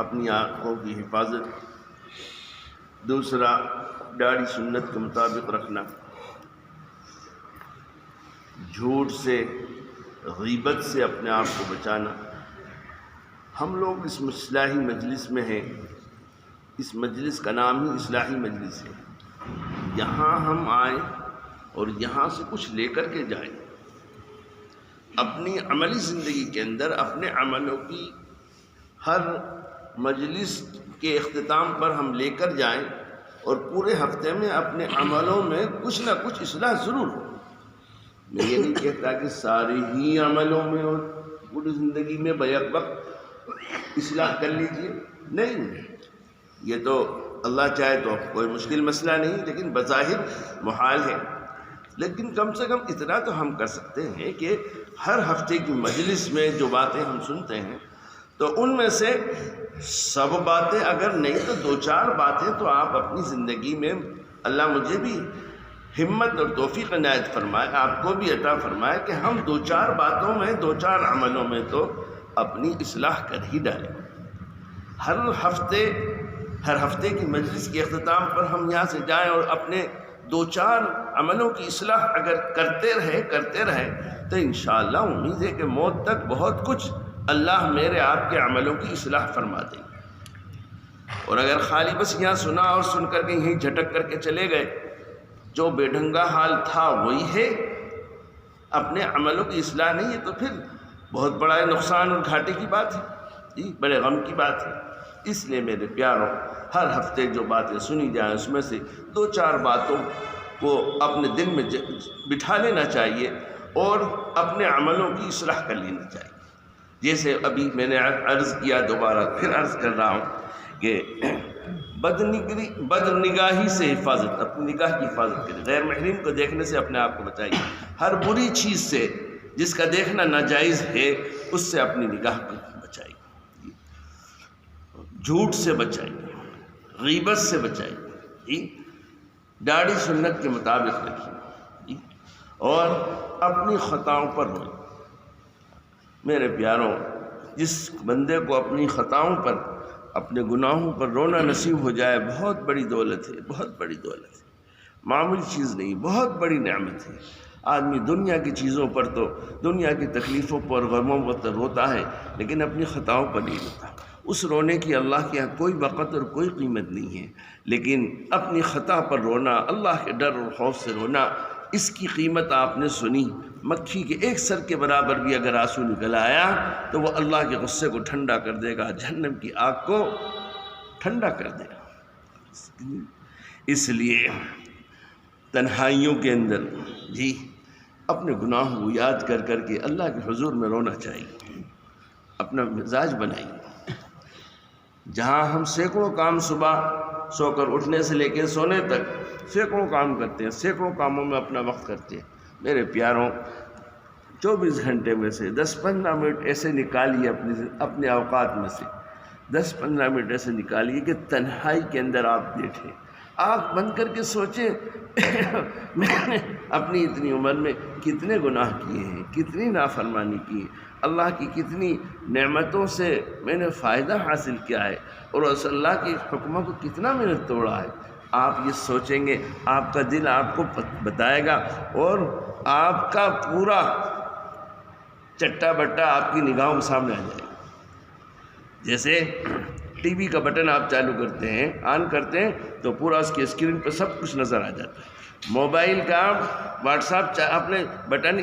اپنی آنکھوں کی حفاظت، دوسرا داڑھی سنت کے مطابق رکھنا، جھوٹ سے غیبت سے اپنے آپ کو بچانا۔ ہم لوگ اس اصلاحی مجلس میں ہیں، اس مجلس کا نام ہی اصلاحی مجلس ہے، یہاں ہم آئیں اور یہاں سے کچھ لے کر کے جائیں، اپنی عملی زندگی کے اندر اپنے عملوں کی ہر مجلس کے اختتام پر ہم لے کر جائیں، اور پورے ہفتے میں اپنے عملوں میں کچھ نہ کچھ اصلاح ضرور ہو۔ میں یہ نہیں کہتا کہ سارے ہی عملوں میں اور پوری زندگی میں بیک وقت اصلاح کر لیجیے، نہیں، یہ تو اللہ چاہے تو کوئی مشکل مسئلہ نہیں، لیکن بظاہر محال ہے۔ لیکن کم سے کم اتنا تو ہم کر سکتے ہیں کہ ہر ہفتے کی مجلس میں جو باتیں ہم سنتے ہیں تو ان میں سے سب باتیں اگر نہیں تو 2-4 باتیں تو آپ اپنی زندگی میں، اللہ مجھے بھی ہمت اور توفیق عنایت فرمائے، آپ کو بھی عطا فرمائے کہ ہم 2-4 باتوں میں 2-4 عملوں میں تو اپنی اصلاح کر ہی ڈالیں۔ ہر ہفتے کی مجلس کے اختتام پر ہم یہاں سے جائیں اور اپنے 2-4 عملوں کی اصلاح اگر کرتے رہے تو انشاءاللہ امید ہے کہ موت تک بہت کچھ اللہ میرے آپ کے عملوں کی اصلاح فرما دیں گے۔ اور اگر خالی بس یہاں سنا اور سن کر کے یہیں جھٹک کر کے چلے گئے، جو بے ڈھنگا حال تھا وہی ہے، اپنے عملوں کی اصلاح نہیں ہے، تو پھر بہت بڑا نقصان اور گھاٹے کی بات ہے، بڑے غم کی بات ہے۔ اس لیے میرے پیاروں، ہر ہفتے جو باتیں سنی جائیں اس میں سے 2-4 باتوں کو اپنے دل میں بٹھا لینا چاہیے اور اپنے عملوں کی اصلاح کر لینا چاہیے۔ جیسے ابھی میں نے عرض کیا، دوبارہ پھر عرض کر رہا ہوں کہ بد نگاہی سے حفاظت، اپنی نگاہ کی حفاظت کریں، غیر محرم کو دیکھنے سے اپنے آپ کو بچائیے، ہر بری چیز سے جس کا دیکھنا ناجائز ہے اس سے اپنی نگاہ کو بچائیے، جھوٹ سے بچائیے، غیبت سے بچائیے، داڑھی سنت کے مطابق رکھیے اور اپنی خطاؤں پر روئیں۔ میرے پیاروں، جس بندے کو اپنی خطاؤں پر، اپنے گناہوں پر رونا نصیب ہو جائے، بہت بڑی دولت ہے، بہت بڑی دولت ہے، معمولی چیز نہیں، بہت بڑی نعمت ہے۔ آدمی دنیا کی چیزوں پر تو، دنیا کی تکلیفوں پر، غموں پر روتا ہے، لیکن اپنی خطاؤں پر نہیں روتا۔ اس رونے کی اللہ کے یہاں کوئی وقت اور کوئی قیمت نہیں ہے، لیکن اپنی خطا پر رونا، اللہ کے ڈر اور خوف سے رونا، اس کی قیمت آپ نے سنی۔ مکھی کے ایک سر کے برابر بھی اگر آنسو نکل آیا تو وہ اللہ کے غصے کو ٹھنڈا کر دے گا، جہنم کی آگ کو ٹھنڈا کر دے گا۔ اس لیے تنہائیوں کے اندر اپنے گناہوں کو یاد کر کر کے اللہ کے حضور میں رونا چاہیے، اپنا مزاج بنائیے۔ جہاں ہم سینکڑوں کام صبح سو کر اٹھنے سے لے کے سونے تک سینکڑوں کام کرتے ہیں، سینکڑوں کاموں میں اپنا وقت کرتے ہیں، میرے پیاروں 24 گھنٹے میں سے 10-15 منٹ ایسے نکالیے، اپنے اوقات میں سے 10-15 منٹ ایسے نکالیے کہ تنہائی کے اندر آپ بیٹھیں، آنکھ بند کر کے سوچیں میں نے اپنی اتنی عمر میں کتنے گناہ کیے ہیں، کتنی نافرمانی کی ہے، اللہ کی کتنی نعمتوں سے میں نے فائدہ حاصل کیا ہے، اور اس اللہ کے حکموں کو کتنا میں نے توڑا ہے۔ آپ یہ سوچیں گے، آپ کا دل آپ کو بتائے گا، اور آپ کا پورا چٹا بٹا آپ کی نگاہوں کے سامنے آ جائے گا۔ جیسے ٹی وی کا بٹن آپ چالو کرتے ہیں، آن کرتے ہیں تو پورا اس کی اسکرین پہ سب کچھ نظر آ جاتا ہے۔ موبائل کا واٹس ایپ آپ نے بٹن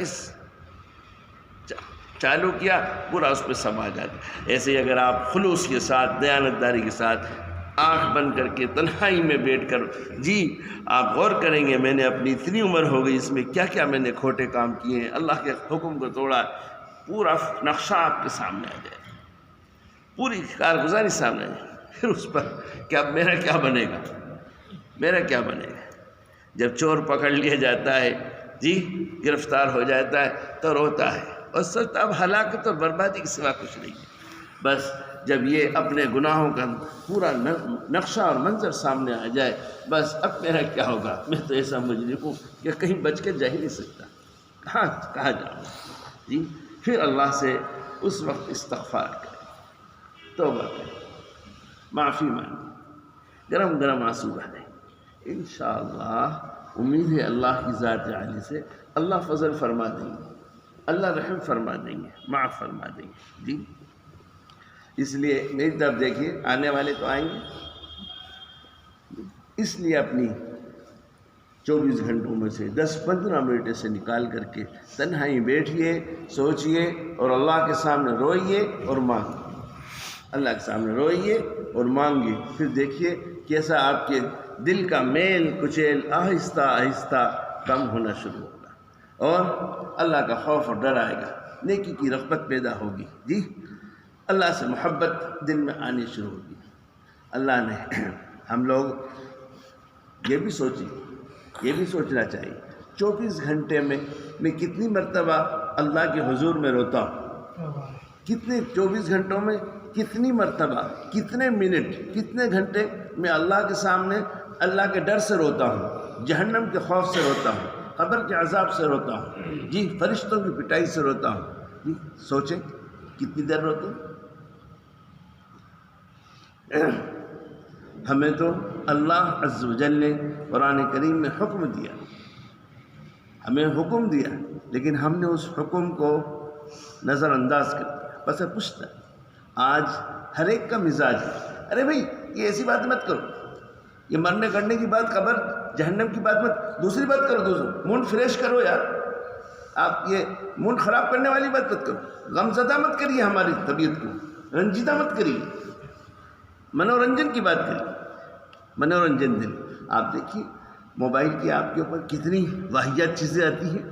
چالو کیا، پورا اس پہ سب آ جاتا ہے۔ ایسے ہی اگر آپ خلوص کے ساتھ، دیانتداری کے ساتھ آنکھ بند کر کے تنہائی میں بیٹھ کر آپ غور کریں گے، میں نے اپنی اتنی عمر ہو گئی، اس میں کیا کیا میں نے کھوٹے کام کیے ہیں، اللہ کے حکم کو توڑا، پورا نقشہ آپ کے سامنے آ جائے، پوری کارگزاری سامنے آ جائے۔ پھر اس پر میرا کیا بنے گا، میرا کیا بنے گا؟ جب چور پکڑ لیا جاتا ہے، گرفتار ہو جاتا ہے تو روتا ہے اور سوچتا اب ہلاکت اور بربادی کے سوا کچھ نہیں ہے۔ بس جب یہ اپنے گناہوں کا پورا نقشہ اور منظر سامنے آ جائے، بس اب میرا کیا ہوگا، میں تو ایسا مجرم ہوں کہ کہیں بچ کے جا ہی نہیں سکتا، کہاں جاؤں؟ پھر اللہ سے اس وقت استغفار کریں، توبہ کریں، معافی مانگیں، گرم گرم آنسو بہائیں۔ انشاءاللہ امید ہے اللہ کی ذات عالی سے اللہ فضل فرما دیں گے، اللہ رحم فرما دیں گے، معاف فرما دیں گے۔ اس لیے میری طرف دیکھیے، آنے والے تو آئیں گے، اس لیے اپنی 24 گھنٹوں میں سے 10-15 منٹ سے نکال کر کے تنہائی بیٹھیے، سوچئے اور اللہ کے سامنے روئیے اور مانگیے، اللہ کے سامنے روئیے اور مانگیے۔ پھر دیکھیے کیسا آپ کے دل کا میل کچیل آہستہ آہستہ کم ہونا شروع ہوگا، اور اللہ کا خوف اور ڈر آئے گا، نیکی کی رغبت پیدا ہوگی، اللہ سے محبت دل میں آنی شروع ہوگی۔ اللہ نے ہم لوگ یہ بھی سوچنا چاہیے 24 گھنٹے میں کتنی مرتبہ اللہ کے حضور میں روتا ہوں، کتنے 24 گھنٹوں میں کتنی مرتبہ، کتنے منٹ، کتنے گھنٹے میں اللہ کے سامنے اللہ کے ڈر سے روتا ہوں، جہنم کے خوف سے روتا ہوں، قبر کے عذاب سے روتا ہوں، فرشتوں کی پٹائی سے روتا ہوں۔ سوچیں کتنی دیر روتے ہیں۔ ہمیں تو اللہ عز و جل نے قرآن کریم میں حکم دیا، ہمیں حکم دیا، لیکن ہم نے اس حکم کو نظر انداز کر دیا۔ بس پوچھتا آج ہر ایک کا مزاج ہے، ارے بھائی یہ ایسی بات مت کرو، یہ مرنے کرنے کی بات، قبر جہنم کی بات مت، دوسری بات کرو، موڈ فریش کرو یار، آپ یہ موڈ خراب کرنے والی بات مت کرو، غم زدہ مت کریے، ہماری طبیعت کو رنجیدہ مت کریے، منورنجن کی بات کریے، منورنجن دل۔ آپ دیکھیے موبائل کی آپ کے اوپر کتنی واحیات چیزیں آتی ہیں،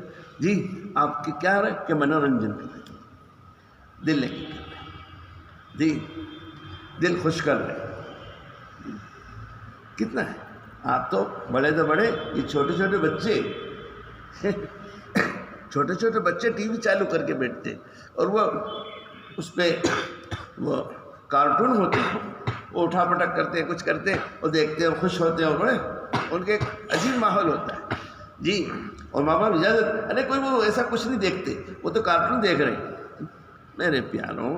آپ کے کیا رہے کہ منورنجن کر رہے، دل نہیں کر رہے، دل خوش کر رہے، کتنا ہے؟ آپ تو بڑے یہ چھوٹے چھوٹے بچے چھوٹے چھوٹے بچے ٹی وی چالو کر کے بیٹھتے اور وہ اس پہ وہ کارٹون ہوتے ہیں، وہ اٹھا پٹک کرتے ہیں، کچھ کرتے ہیں اور دیکھتے ہیں، خوش ہوتے ہیں، اور بڑے ان کے ایک عجیب ماحول ہوتا ہے جی. اور ماں باپ اجازت، ارے کوئی وہ ایسا کچھ نہیں دیکھتے، وہ تو کارٹون دیکھ رہے ہیں. میرے پیاروں،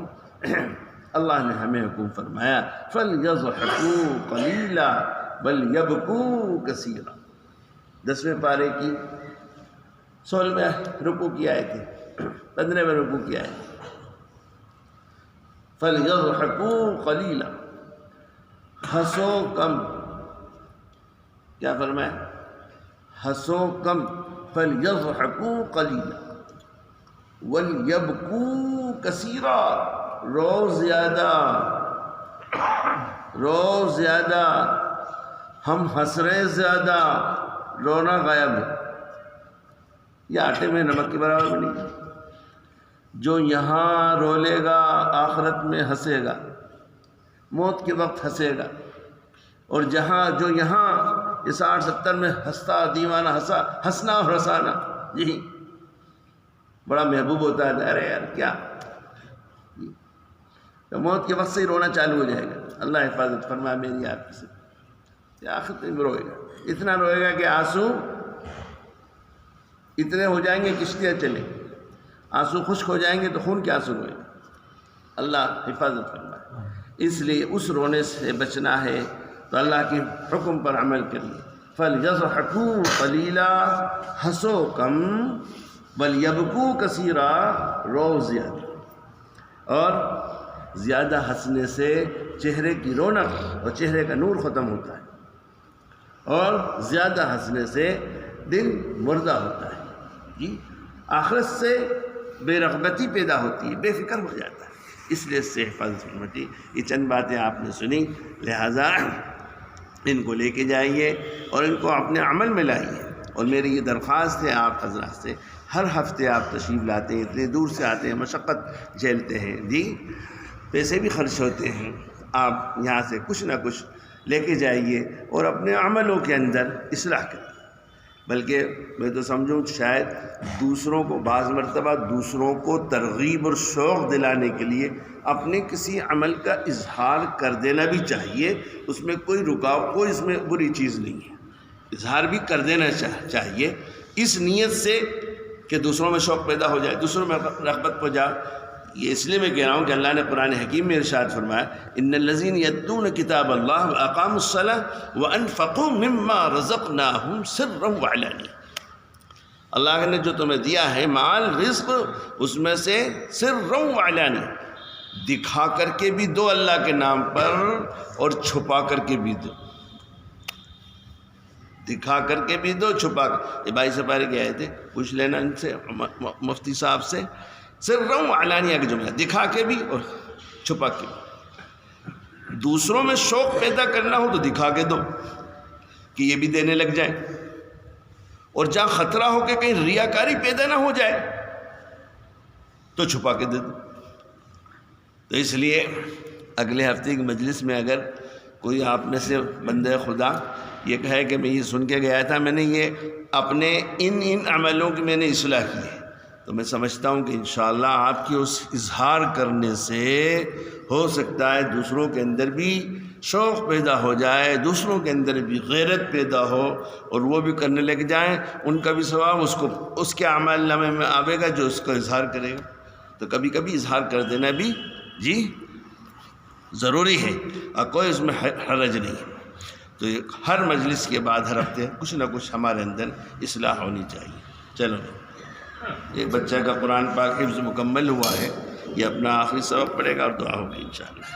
اللہ نے ہمیں حکم فرمایا فَلْيَضْحَكُوا قَلِيلًا وَلْيَبْكُوا كَثِيرًا. 10ویں پارے کی 16ویں رکوع کی آیت ہے، 15ویں رکوع کی آیت ہے. فَلْيَضْحَكُوا قَلِيلًا، ہنسو کم. کیا فرمایا؟ ہنسو کم. فَلْيَضْحَكُوا قَلِيلًا وَلْيَبْكُوا كَثِيرًا، روز زیادہ. ہم ہنس رہے زیادہ، رونا غائب ہے. یہ آٹے میں نمک کے برابر نہیں. جو یہاں رولے گا آخرت میں ہنسے گا، موت کے وقت ہنسے گا. اور جو یہاں یہ 60-70 میں ہنستا دیوانہ ہنسنا اور ہنسانا جی بڑا محبوب ہوتا ہے. ارے یار کیا، تو موت کے وقت سے ہی رونا چالو ہو جائے گا. اللہ حفاظت فرمائے میری آپ کی سے. آخر میں روئے گا، اتنا روئے گا کہ آنسو اتنے ہو جائیں گے کشتیاں چلیں. آنسو خشک ہو جائیں گے تو خون کے آنسو روئے گا. اللہ حفاظت فرمائے. اس لیے اس رونے سے بچنا ہے تو اللہ کے حکم پر عمل کریے. فَلْيَضْحَكُوا قَلِيلًا، ہنسو کم. وَلْيَبْكُوا كَثِيرًا، رو زیادہ. اور زیادہ ہنسنے سے چہرے کی رونق اور چہرے کا نور ختم ہوتا ہے، اور زیادہ ہنسنے سے دل مردہ ہوتا ہے جی. آخرت سے بے رغبتی پیدا ہوتی ہے، بے فکر ہو جاتا ہے. اس لیے اس سے حفاظت فرماتی. یہ چند باتیں آپ نے سنی، لہٰذا ان کو لے کے جائیے اور ان کو اپنے عمل میں لائیے. اور میری یہ درخواست ہے آپ حضرات سے، ہر ہفتے آپ تشریف لاتے ہیں، اتنے دور سے آتے ہیں، مشقت جھیلتے ہیں جی، پیسے بھی خرچ ہوتے ہیں. آپ یہاں سے کچھ نہ کچھ لے کے جائیے اور اپنے عملوں کے اندر اصلاح کریں. بلکہ میں تو سمجھوں شاید دوسروں کو، بعض مرتبہ دوسروں کو ترغیب اور شوق دلانے کے لیے اپنے کسی عمل کا اظہار کر دینا بھی چاہیے. اس میں کوئی رکاوٹ، کوئی اس میں بری چیز نہیں ہے. اظہار بھی کر دینا چاہیے اس نیت سے کہ دوسروں میں شوق پیدا ہو جائے، دوسروں میں رغبت ہو جائے. یہ اس لیے میں کہہ رہا ہوں کہ اللہ نے قرآن حکیم میں ارشاد فرمایا ان الذین یتلون کتاب اللہ واقاموا الصلاۃ وانفقوا مما رزقناہم سرا وعلانیہ. اللہ نے جو تمہیں دیا ہے مال، رزق، اس میں سے سرا وعلانیہ، دکھا کر کے بھی دو اللہ کے نام پر اور چھپا کر کے بھی دو. دکھا کر کے بھی دو، چھپا کر. یہ 22 پارے کے آئے تھے، پوچھ لینا ان سے، مفتی صاحب سے. سرا وعلانیہ کا جملہ، دکھا کے بھی اور چھپا کے بھی. دوسروں میں شوق پیدا کرنا ہو تو دکھا کے دو کہ یہ بھی دینے لگ جائیں، اور جہاں خطرہ ہو کہ کہیں ریاکاری پیدا نہ ہو جائے تو چھپا کے دے دو. تو اس لیے اگلے ہفتے کی مجلس میں اگر کوئی آپ میں سے بندہ خدا یہ کہے کہ میں یہ سن کے گیا تھا، میں نے یہ اپنے ان عملوں کی میں نے اصلاح کی ہے، تو میں سمجھتا ہوں کہ انشاءاللہ آپ کی اس اظہار کرنے سے ہو سکتا ہے دوسروں کے اندر بھی شوق پیدا ہو جائے، دوسروں کے اندر بھی غیرت پیدا ہو، اور وہ بھی کرنے لگ جائیں. ان کا بھی ثواب اس کے اعمال نامے میں آئے گا جو اس کا اظہار کرے گا. تو کبھی کبھی اظہار کر دینا بھی جی ضروری ہے، اور کوئی اس میں حرج نہیں. تو ہر مجلس کے بعد ہر ہفتے کچھ نہ کچھ ہمارے اندر اصلاح ہونی چاہیے. چلو، ایک بچہ کا قرآن پاک حفظ مکمل ہوا ہے، یہ اپنا آخری سبق پڑھے گا اور دعا ہوگی انشاءاللہ.